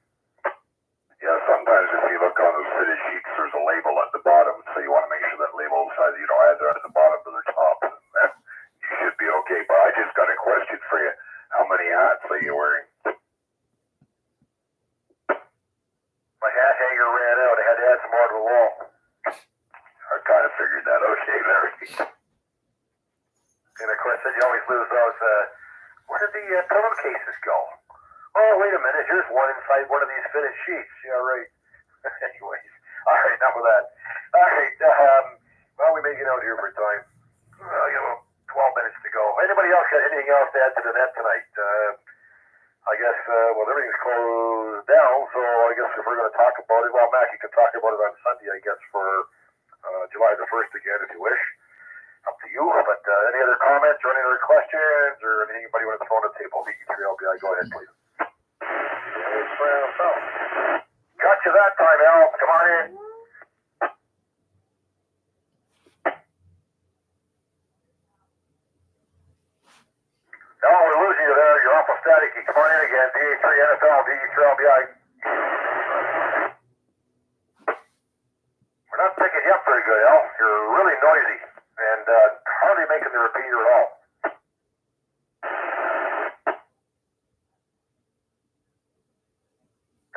Speaker 5: Yeah, sometimes if you look on those fitted sheets, there's a label at the bottom, so you want to make sure that label is either at the bottom or the top. You should be okay, but I just got a question for you. How many hats are you wearing?
Speaker 2: My hat hanger ran out. I had to add some more to the wall.
Speaker 5: I kind of figured that. Okay, Larry.
Speaker 2: And of course, then you always lose those. Where did the pillowcases go? Oh, wait a minute. Here's one inside one of these fitted sheets. Yeah, right. Anyways. All right, enough of that. All right. Well, we may get out here for time. I got about 12 minutes to go. Anybody else got anything else to add to the net tonight? I guess, everything's closed down, so I guess if we're going to talk about it, well, Mac, you can talk about it on Sunday, I guess, for July the 1st again, if you wish. Up to you. But any other comments or any other questions or anything anybody want to throw on the table? VA3IMW, go ahead, please. Got you that time, Al. Come on in. Al, we're losing you there. You're awful staticky. Come on in again. VA3 NFL, VA3LBI. We're not picking you up very good, Al. You're really noisy and hardly making the repeater at all.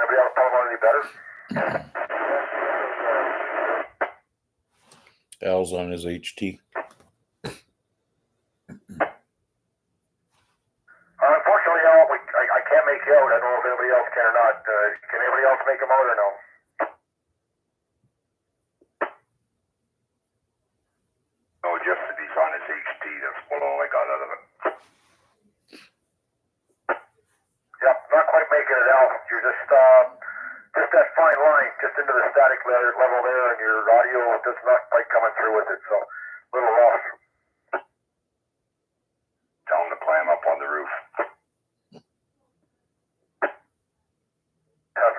Speaker 2: Anybody else tell them any better?
Speaker 1: Al's on his HT.
Speaker 2: Unfortunately, Al, I can't make you out. I don't know if anybody else can or not. Can anybody else make him out or no?
Speaker 5: No, just that he's on his HT. That's all I got out of it.
Speaker 2: into the static level there, and your audio does not quite coming through with it, so a little rough.
Speaker 5: Tell him to climb up on the roof.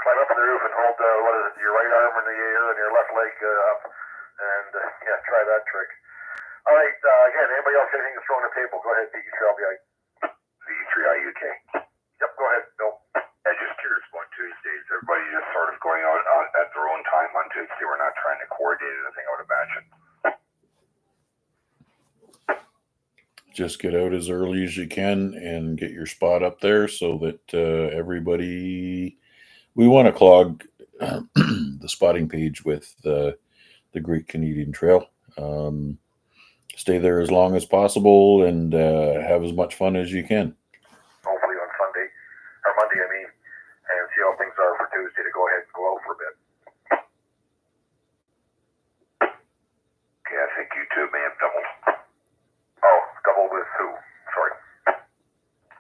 Speaker 2: Climb up on the roof and hold, what is it, your right arm in the air and your left leg up, and yeah, try that trick. All right, again, anybody else got anything to throw on the table? Go ahead, VA3IMW.
Speaker 5: VA3IMW.
Speaker 2: Yep, go ahead, Bill.
Speaker 5: I'm just curious about Tuesdays. Everybody just sort of going out at their own time on Tuesday. We're not trying to coordinate anything, I would imagine.
Speaker 1: Just get out as early as you can and get your spot up there so that everybody. We want to clog the spotting page with the Great Canadian Trail. Stay there as long as possible and have as much fun as you can.
Speaker 2: Hopefully on Sunday, or Monday, I mean, and see how things are for Tuesday to go ahead and go out for a bit.
Speaker 5: Okay, I think you two may have doubled.
Speaker 2: Oh, double with who? Sorry.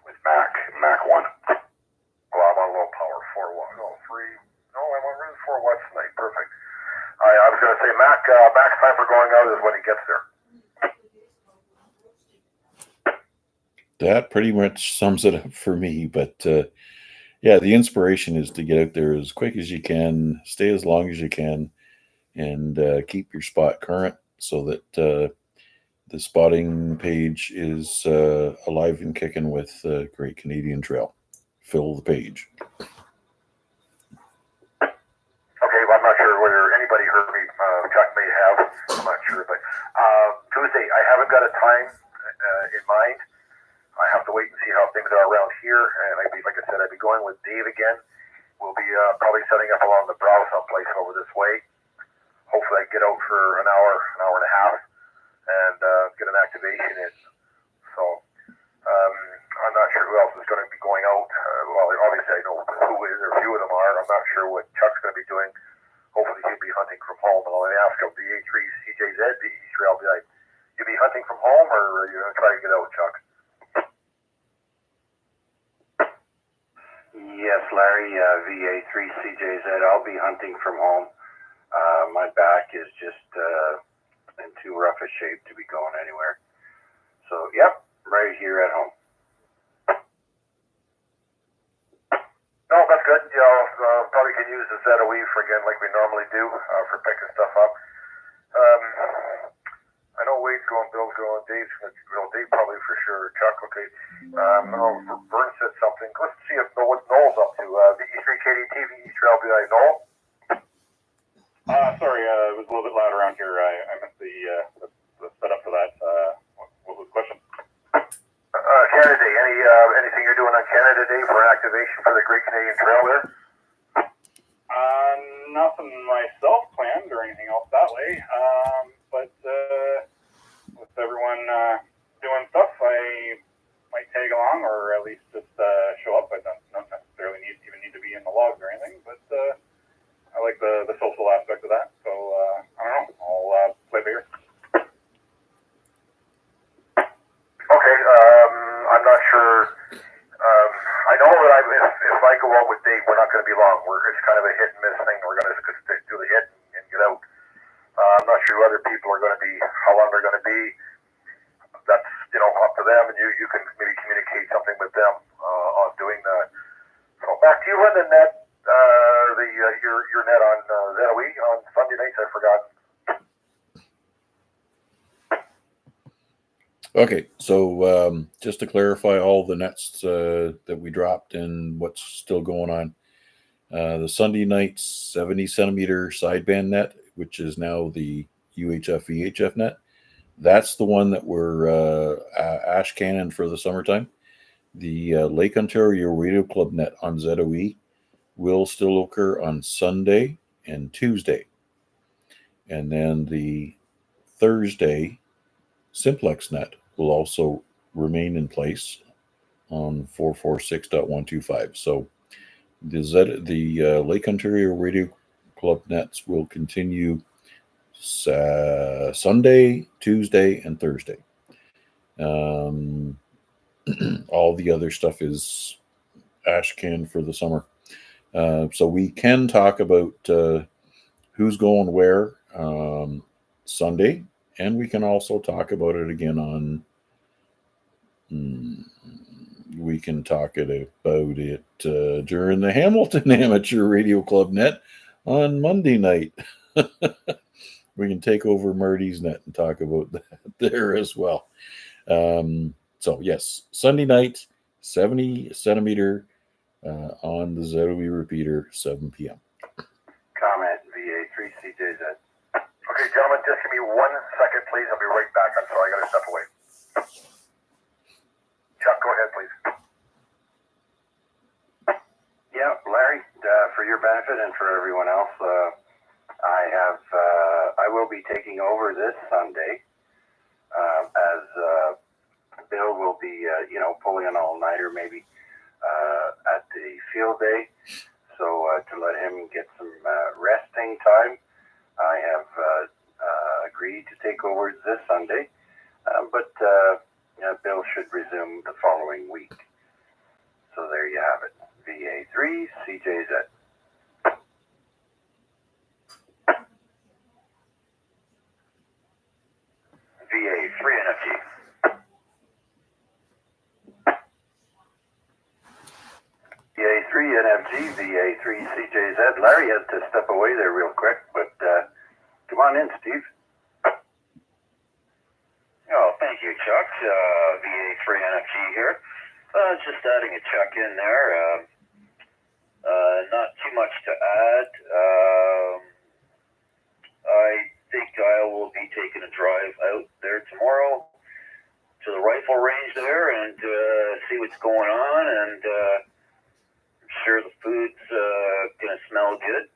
Speaker 5: With Mac 1.
Speaker 2: Well, I'm on low power, 4 watts. Oh, 3. No, I'm on running 4 watts tonight. Perfect. I was going to say, Mac's time for going out is when he gets there.
Speaker 1: That pretty much sums it up for me. But yeah, the inspiration is to get out there as quick as you can, stay as long as you can, and keep your spot current so that the spotting page is alive and kicking with Great Canadian Trail. Fill the page.
Speaker 2: Okay, well, I'm not sure whether anybody heard me. Chuck may have. I'm not sure. But Tuesday, I haven't got a time in mind. I have to wait and see how things are around here. And like I said, I'd be going with Dave again. We'll be probably setting up along the brow someplace over this way. Hopefully I can get out for an hour and a half, and get an activation in. So I'm not sure who else is going to be going out. Well, obviously I know who is, or a few of them are. I'm not sure what Chuck's going to be doing. Hopefully he'll be hunting from home. And I'll ask him, VA3CJZ, VA3, I'll be like, you be hunting from home, or are you going to try to get out, Chuck?
Speaker 7: Yes, Larry, VA3CJZ. I'll be hunting from home. My back is just in too rough a shape to be going anywhere. So, yep, right here at home.
Speaker 2: No, that's good. You know, probably can use the ZOE for again, like we normally do, for picking stuff up. I know Wade's going, Bill's going, Dave's going. Well, Dave probably for sure. Chuck, okay. I know Vern said something. Let's see what Noel's up to. VE3KDT, VE3LBI, Noel.
Speaker 8: Sorry, it was a little bit loud around here. I missed the setup for that. What was the question?
Speaker 2: Canada Day. Anything you're doing on Canada Day for an activation for the Great Canadian Trail there?
Speaker 8: Nothing myself planned or anything else that way. But with everyone doing stuff, I might tag along, or at least just show up. I don't necessarily even need to be in the logs or anything, but I like the social aspect of that. So I don't know. I'll play bigger.
Speaker 2: Okay. I'm not sure. I know that if I go out with Dave, we're not going to be long. It's kind of a hit and miss thing. We're going to do the hit and get out. I'm not sure who other people are going to be, how long they're going to be. That's, up to them, and you can maybe communicate something with them on doing that. So back to you on the net, your net on ZOE on Sunday nights, I forgot.
Speaker 1: Okay, so just to clarify all the nets that we dropped and what's still going on. The Sunday night 70 centimeter sideband net, which is now the UHF VHF net. That's the one that we're ash cannon for the summertime. The Lake Ontario Radio Club net on ZOE will still occur on Sunday and Tuesday. And then the Thursday Simplex net will also remain in place on 446.125. So the Lake Ontario Radio Club nets will continue Sunday, Tuesday, and Thursday. All the other stuff is ash can for the summer. So we can talk about who's going where Sunday, and we can also talk about it again on. We can talk about it during the Hamilton Amateur Radio Club net on Monday night. We can take over Marty's net and talk about that there as well. So yes, Sunday night, 70 centimeter on the ZOE repeater, 7 p.m.
Speaker 7: Comment VA3CJZ.
Speaker 2: Okay, gentlemen, just give me 1 second, please. I'll be right back. I'm sorry, I got to step away. Chuck, go ahead, please.
Speaker 7: Yeah, Larry, for your benefit and for everyone else, I will be taking over this Sunday as Bill will be, pulling an all-nighter maybe at the field day. So to let him get some resting time, I have agreed to take over this Sunday. But Bill should resume the following week. So there you have it. VA3CJZ. VA3NFG. VA3NFG, VA3CJZ. Larry had to step away there real quick, but come on in, Steve.
Speaker 9: Oh, thank you, Chuck. VA3NFG here. Just adding a check in there. Not too much to add. I think I will be taking a drive out there tomorrow to the rifle range there and see what's going on. And I'm sure the food's going to smell good.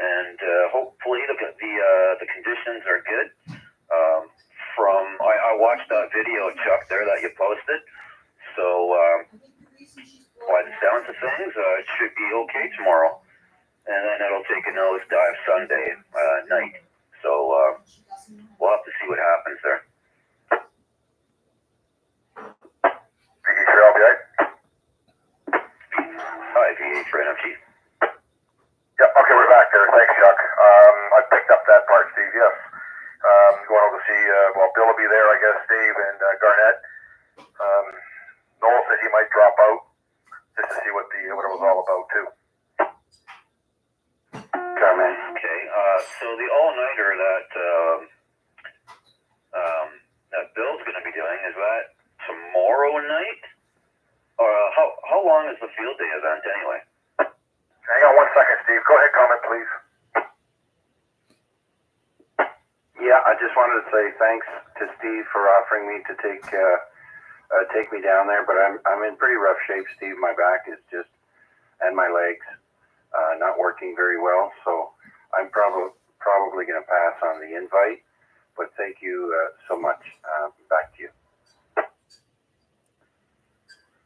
Speaker 9: And hopefully the conditions are good. I watched that video, Chuck, there that you posted. So by the sounds of things, it should be okay tomorrow. And then it'll take a nosedive Sunday night. So we'll have to see what happens there. Hi, VA3NFG.
Speaker 2: Yeah, okay, we're back there. Thanks, Chuck. I picked up that part, Steve, yes. Going over to see, Bill will be there, I guess, Dave and Garnett. Noel said he might drop out just to see what it was all about, too.
Speaker 7: Comment.
Speaker 9: Okay, so the all-nighter that Bill's going to be doing, is that tomorrow night? Or how long is the field day event anyway?
Speaker 2: Hang on 1 second, Steve. Go ahead, comment, please.
Speaker 7: Yeah, I just wanted to say thanks to Steve for offering me to take me down there, but I'm in pretty rough shape, Steve. My back is just, and my legs, not working very well, so I'm probably going to pass on the invite, but thank you so much. Back to you.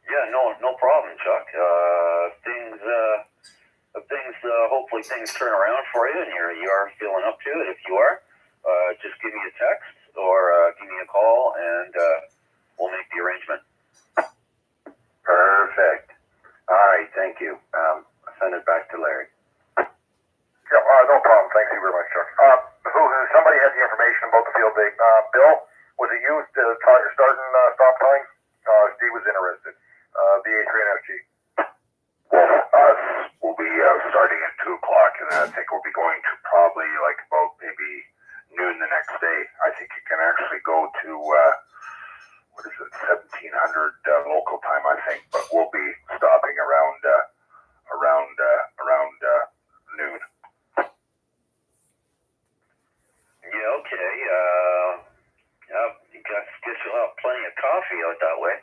Speaker 9: Yeah, no problem, Chuck. Hopefully things turn around for you and you are feeling up to it. If you are, just give me a text or give me a call and we'll make the arrangement.
Speaker 7: Perfect. All right, thank you. I'll send it back to Larry.
Speaker 2: Yeah, no problem. Thank you very much, Chuck. Somebody had the information about the field day. Bill, was it you starting stop time? Steve was interested. VA3NFG.
Speaker 5: Well, us will be starting at 2 o'clock, and then I think we'll be going to probably like about maybe noon the next day. I think you can actually go to, 1700 local time, I think, but we'll be stopping around noon.
Speaker 9: Yeah, okay. Guess you'll have plenty of coffee out that way.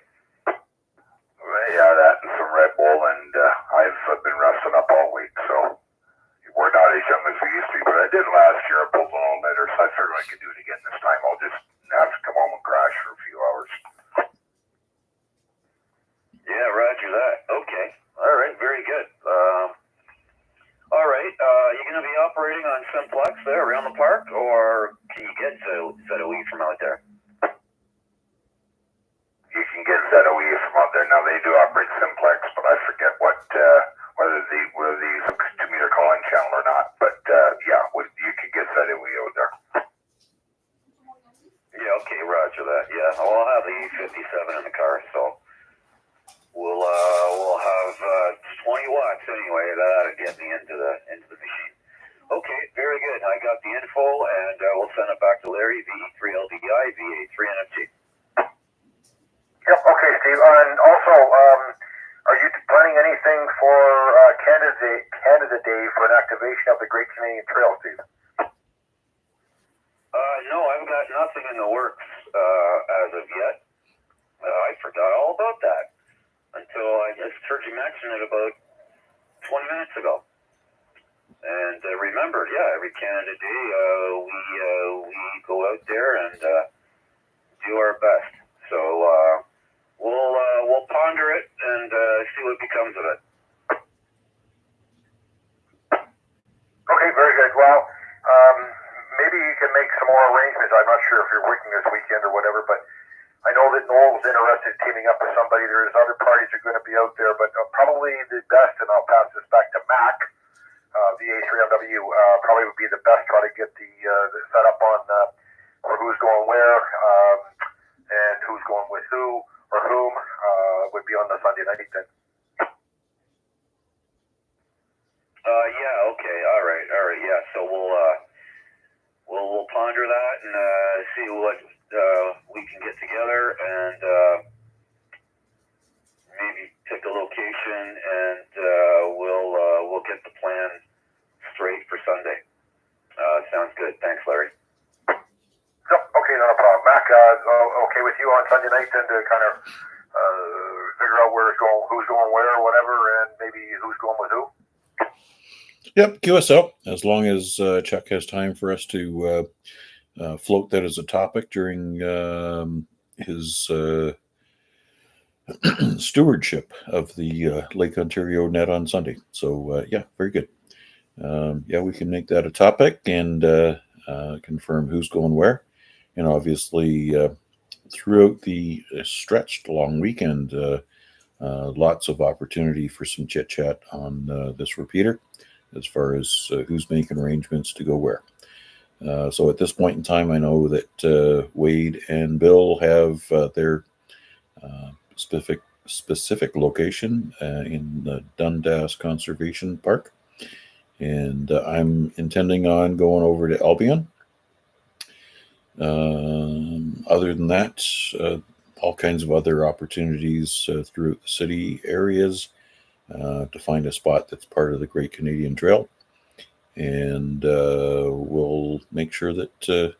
Speaker 5: Yeah, that and some Red Bull, and I've been resting up all week, so we're not as young as we used to be, but I did last year. I pulled an all-nighter, so I figured I could do it again this time. I'll just have to come home and crash for a few hours.
Speaker 9: Yeah, roger that. Okay. All right, very good. All right, you going to be operating on Simplex there around the park, or can you get ZOE from out there?
Speaker 5: You can get ZOE from out there. Now, they do operate Simplex, but I forget whether the 2-meter call-in channel or not. But yeah, you can get that away out there.
Speaker 9: Yeah, okay, roger that. Yeah, I'll have the E57 in the car, so we'll have 20 watts anyway. That'll get me into the machine. Okay, very good. I got the info, and we'll send it back to Larry. VA3LDI, VA3IMW.
Speaker 2: Yep. Okay, Steve. And also, are you planning anything for Canada Day for an activation of the Great Canadian Trail, Steve?
Speaker 9: No, I've got nothing in the works as of yet. I forgot all about that until I just heard you mention it about 20 minutes ago. And remembered, yeah, every Canada Day we go out there and do our best. So we'll ponder it and see what becomes of it.
Speaker 2: Okay, very good. Well, maybe you can make some more arrangements. I'm not sure if you're working this weekend or whatever, but I know that Noel's interested in teaming up with somebody. There's other parties that are going to be out there, but probably the best, and I'll pass this back to Mac, VA3MW, probably would be the best try to get the set up on for who's going where and who's going with who or whom would be on the Sunday night then.
Speaker 9: Yeah, okay, all right, yeah. So we'll ponder that and see what we can get together and maybe pick a location and we'll get the plan straight for Sunday. Sounds good. Thanks, Larry.
Speaker 2: So, okay, not a problem. Mac, okay with you on Sunday night then to kind of figure out where it's going, who's going where, or whatever, and maybe who's going with who?
Speaker 1: Yep, queue us up as long as Chuck has time for us to float that as a topic during his stewardship of the Lake Ontario net on Sunday. So yeah, very good. Yeah, we can make that a topic and confirm who's going where. And obviously, throughout the stretched long weekend, lots of opportunity for some chit chat on this repeater as far as who's making arrangements to go where. So at this point in time, I know that Wade and Bill have their specific location in the Dundas Conservation Park. And I'm intending on going over to Albion. Other than that, all kinds of other opportunities throughout the city areas to find a spot that's part of the Great Canadian Trail. And we'll make sure that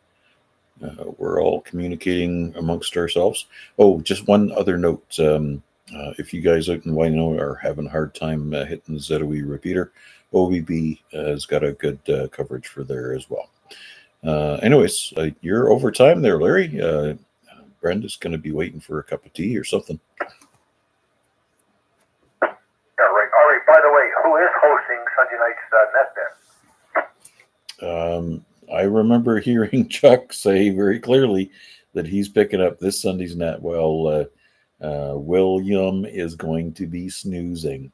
Speaker 1: we're all communicating amongst ourselves. Oh, just one other note. If you guys out in Wino are having a hard time hitting the ZOE repeater, OVB has got a good coverage for there as well. Anyways, you're over time there, Larry. Brenda's going to be waiting for a cup of tea or something.
Speaker 2: Yeah, right. All right. By the way, who is hosting Sunday night's net then?
Speaker 1: I remember hearing Chuck say very clearly that he's picking up this Sunday's net. Well, William is going to be snoozing.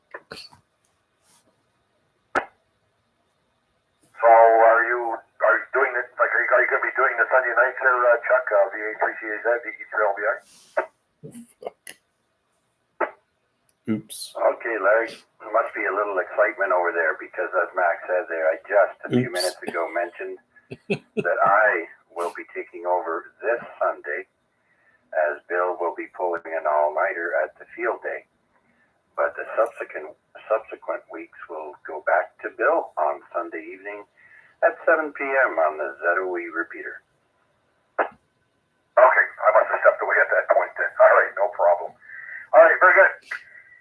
Speaker 2: So are you doing it? Like, are you going to be doing the Sunday nights there, Chuck? VA3CAZ, VE3LBI?
Speaker 1: Oops.
Speaker 7: Okay, Larry, there must be a little excitement over there because, as Max said there, I just a few minutes ago mentioned that I will be taking over this Sunday as Bill will be pulling an all-nighter at the field day. But the subsequent weeks will go back to Bill on Sunday evening at 7 p.m. on the ZOE repeater.
Speaker 2: Okay, I must have stepped away at that point then. All right, no problem. All right, very good.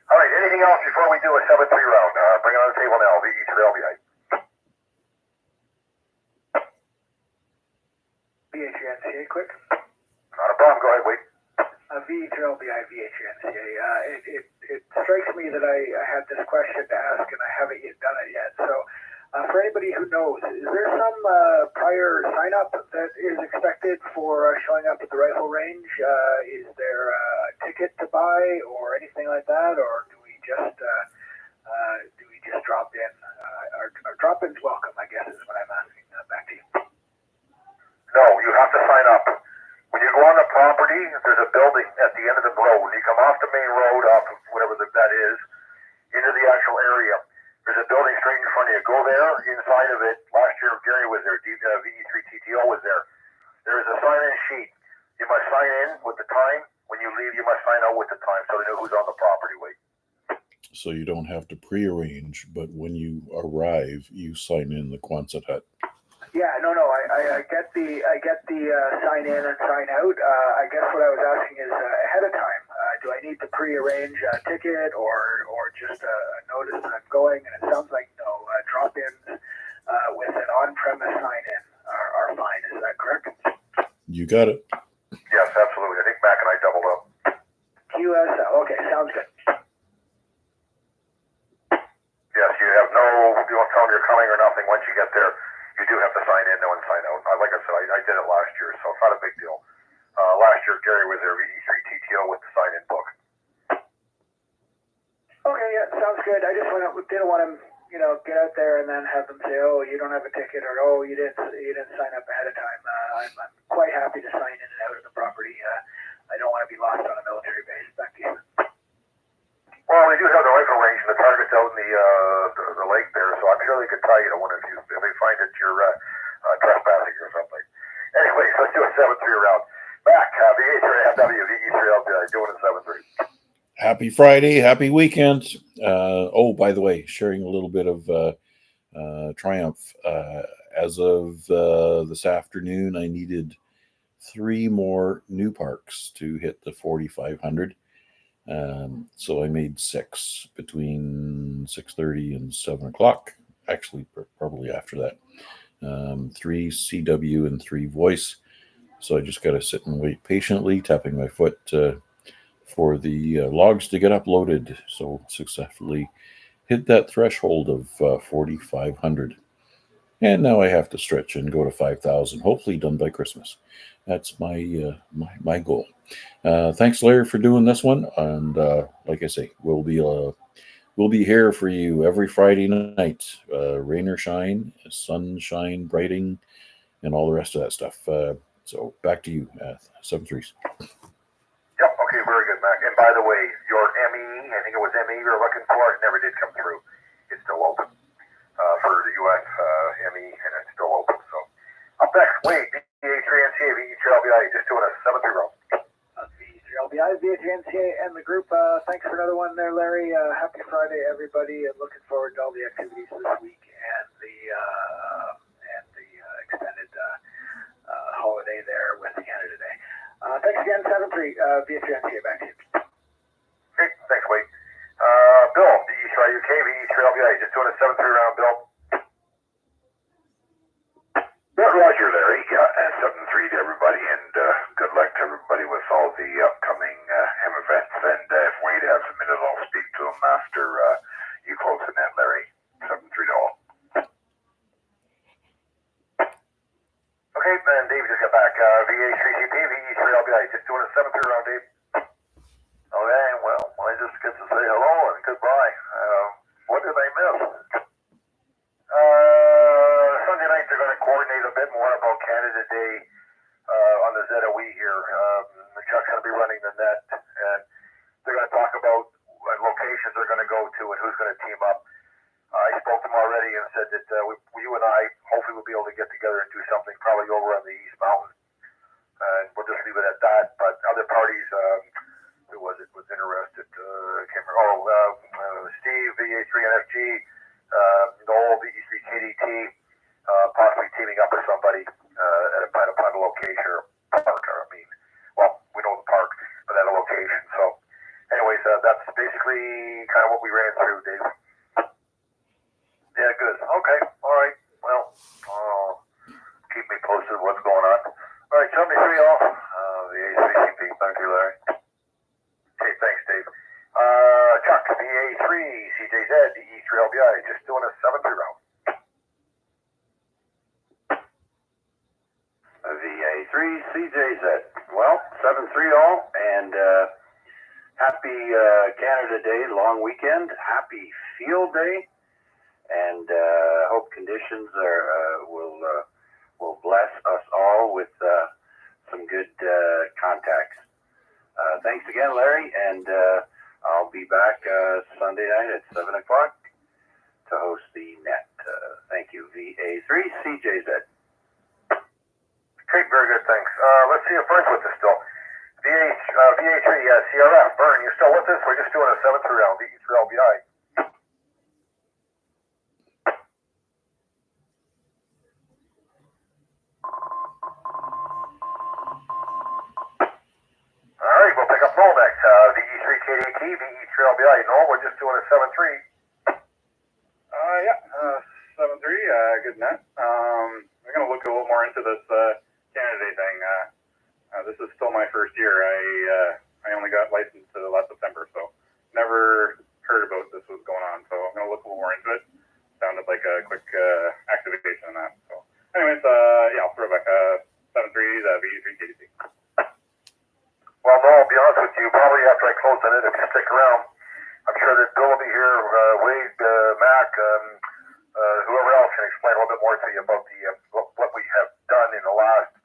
Speaker 2: All right, anything else before we do a 7-3 round? Bring it on the table now, VE3LBI.
Speaker 4: VA3NCA, quick.
Speaker 2: Not a problem, go ahead, Wade.
Speaker 4: VA3LBI, VA3NCA. It strikes me that I had this question to ask and I haven't yet done it yet. So for anybody who knows, is there some prior sign-up that is expected for showing up at the rifle range? Is there a ticket to buy or anything like that? Or do we just just drop in. Are drop-ins welcome, I guess, is what I'm asking. Back to you.
Speaker 2: No, you have to sign up. When you go on the property, there's a building at the end of the road. When you come off the main road, off of whatever that is, into the actual area, there's a building straight in front of you. Go there, inside of it. Last year, Gary was there. VE3TTO was there. There is a sign-in sheet. You must sign in with the time. When you leave, you must sign out with the time so they know who's on the property.
Speaker 1: So you don't have to pre-arrange, but when you arrive, you sign in the Quonset hut.
Speaker 4: Yeah, no, I get the sign in and sign out. I guess what I was asking is ahead of time. Do I need to pre-arrange a ticket or just a notice that I'm going? And it sounds like no. Drop-ins with an on-premise sign in are fine. Is that correct?
Speaker 1: You got it.
Speaker 2: Yes, absolutely. I think Mac and I doubled up.
Speaker 4: QSL. Okay, sounds good.
Speaker 2: Yes, you have you don't tell them you're coming or nothing. Once you get there, you do have to sign in, no one sign out. Like I said, I did it last year, so it's not a big deal. Last year, Gary was there, VE3TTO with the sign-in book.
Speaker 4: Okay, yeah, sounds good. I just didn't want to, get out there and then have them say, oh, you don't have a ticket, or oh, you didn't sign up ahead of time. I'm quite happy to sign in and out of the property. I don't want to be lost on a military base. Back to you.
Speaker 2: Well, we do have the rifle range and the targets out in the lake there, so I'm sure they could tell you to one if they find that you're trespassing or something. Anyway, so let's do a 7-3 round. Back, VA3IMW ZOE doing a 7-3.
Speaker 1: Happy Friday, happy weekend. Oh, by the way, sharing a little bit of triumph. As of this afternoon, I needed 3 more new parks to hit the 4,500. So I made 6 between 6:30 and 7 o'clock. Actually, probably after that. 3 CW and 3 voice. So I just got to sit and wait patiently, tapping my foot for the logs to get uploaded. So successfully hit that threshold of 4,500. And now I have to stretch and go to 5,000, hopefully done by Christmas. That's my my goal. Thanks, Larry, for doing this one. And like I say, we'll be here for you every Friday night, rain or shine, sunshine, brighting, and all the rest of that stuff. So back to you, 7-3s.
Speaker 2: Yep, okay, very good, Mac. And by the way, your ME, I think it was ME you were looking for, it never did come through. It's still open for the U.S. ME, and it's still open. So up next, Wade, VA3NCA, VE3LBI, just doing a 7-3 round.
Speaker 4: VA3LBI, VA3NCA, and the group. Thanks for another one there, Larry. Happy Friday, everybody, and looking forward to all the activities this week and the extended holiday there with Canada Day. Thanks again, 7-3, VA3NCA, back to you.
Speaker 2: Great, thanks, Wade. Bill, VE3UK, VE3LBI, just doing a 7-3 round, Bill.
Speaker 5: Roger, Larry. Yeah, and 7-3 to everybody, and good luck to everybody with all the upcoming HEM events. And if Wade has a minute, I'll speak to him after you close the net, Larry. 7-3 to all.
Speaker 2: Okay, and Dave just got back. VA3CP, VE3LBI, just doing a 7-3 round, Dave. Okay, well, I just get to say hello and goodbye. What did I miss? Sunday night they're going to coordinate a bit more about Canada Day on the ZOE here. Chuck's going to be running the net, and they're going to talk about locations they're going to go to and who's going to team up. I spoke to them already and said that you and I hopefully will be able to get together and do something probably over on the East Mountain. And we'll just leave it at that. But other parties, who was it, was interested? Steve, VA3NFG, Noel, VE3KDT, possibly teaming up with somebody at a location or park. We know the park, but at a location. So anyways, that's basically kind of what we ran through, Dave. Yeah, good. Okay. All right. Well, keep me posted of what's going on. All right, 73 all. The A3CP. Thank you, Larry. Okay, thanks, Dave. Chuck, VA3, CJZ, DE3LBI, just doing a 7-3 round.
Speaker 7: VA3, CJZ. Well, 7-3 all, and happy Canada Day, long weekend. Happy Field Day. and hope conditions will bless us all with some good contacts. Thanks again, Larry, and I'll be back Sunday night at 7 o'clock to host the net. Thank you, VA3CJZ.
Speaker 2: Okay, very good, thanks. Let's see if Vern's with us still. VA3, CRF. Vern, you're still with us? We're just doing a 7-3 round, VE3LBI. All right, we'll pick up Noel next. VE3KDT, VE3LBI. Noel, we're just doing a 7-3.
Speaker 8: Yeah, 7-3, good net. I'm going to look a little more into this candidate thing. This is still my first year. I only got licensed last September, so never heard about this was going on. So I'm going to look a little more into it. Sounded like a quick activation on that. So anyways, yeah, I'll throw back 7-3, VE3KDT.
Speaker 2: Well, no, I'll be honest with you. Probably after I close on it, if you stick around, I'm sure that Bill will be here, Wade, Mac, whoever else can explain a little bit more to you about the what we have done in the last,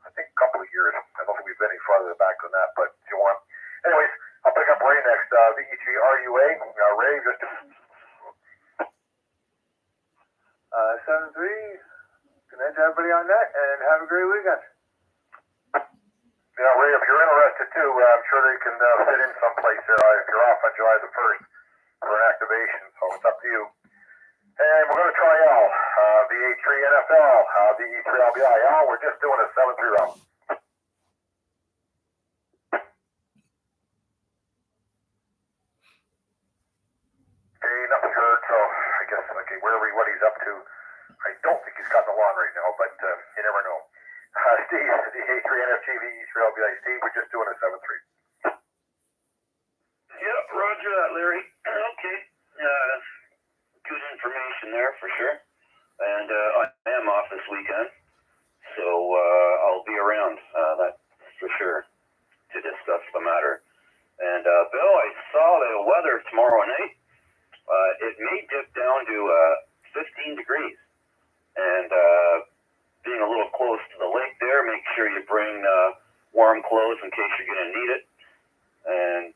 Speaker 2: I think, couple of years. I don't think we've been any farther back than that, but if you want. Anyways, I'll pick up Ray next. VE3RUA. Ray, just
Speaker 4: 7-3. Good night to everybody on that, and have a great weekend.
Speaker 2: Yeah, Ray, if you're interested too, I'm sure they can fit in someplace if you're off on July the 1st for an activation, so it's up to you. And we're going to try Al, VA3NFL, VE3LBI. Al, we're just doing a 7-3 round. Okay, nothing heard, so I guess, okay, wherever what he's up to, I don't think he's got the lawn right now, but you never know. Steve, VA3NFG, VE3LBI. Steve, we're just doing a 7-3.
Speaker 9: Yep, roger that, Larry. Okay. Good information there for sure. And I am off this weekend, so I'll be around, that's for sure, to discuss the matter. And Bill, I saw the weather tomorrow night. It may dip down to 15 degrees. And being a little close to the lake there, make sure you bring warm clothes in case you're going to need it. And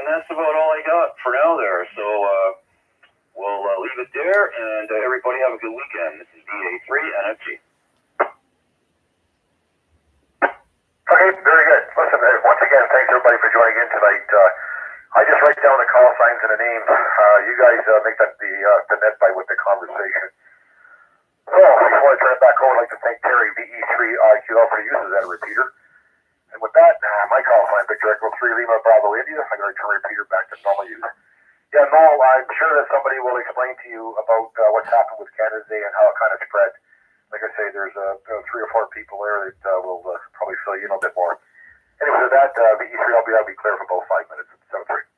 Speaker 9: that's about all I got for now there. So we'll leave it there, and everybody have a good weekend. This is VA3NFG.
Speaker 2: Okay, very good. Listen, once again, thanks everybody for joining in tonight. I just write down the call signs and the names. You guys make that the net by with the conversation. So, before I turn it back over, I'd like to thank Terry, VE3IQL, for the use of that repeater. And with that, my call sign, Victor Echo 3 Lima Bravo India. I'm going to turn the repeater back to normal use. Yeah, Noel, I'm sure that somebody will explain to you about what's happened with Canada Day and how it kind of spread. Like I say, there's 3 or 4 people there that will probably fill you in a bit more. Anyway, with that, VE3LB, I'll be clear for both 5 minutes at 7-3.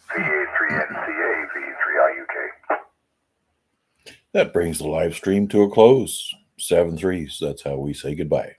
Speaker 5: VA3NCA, V3IUK.
Speaker 1: That brings the live stream to a close. 7-3s. That's how we say goodbye.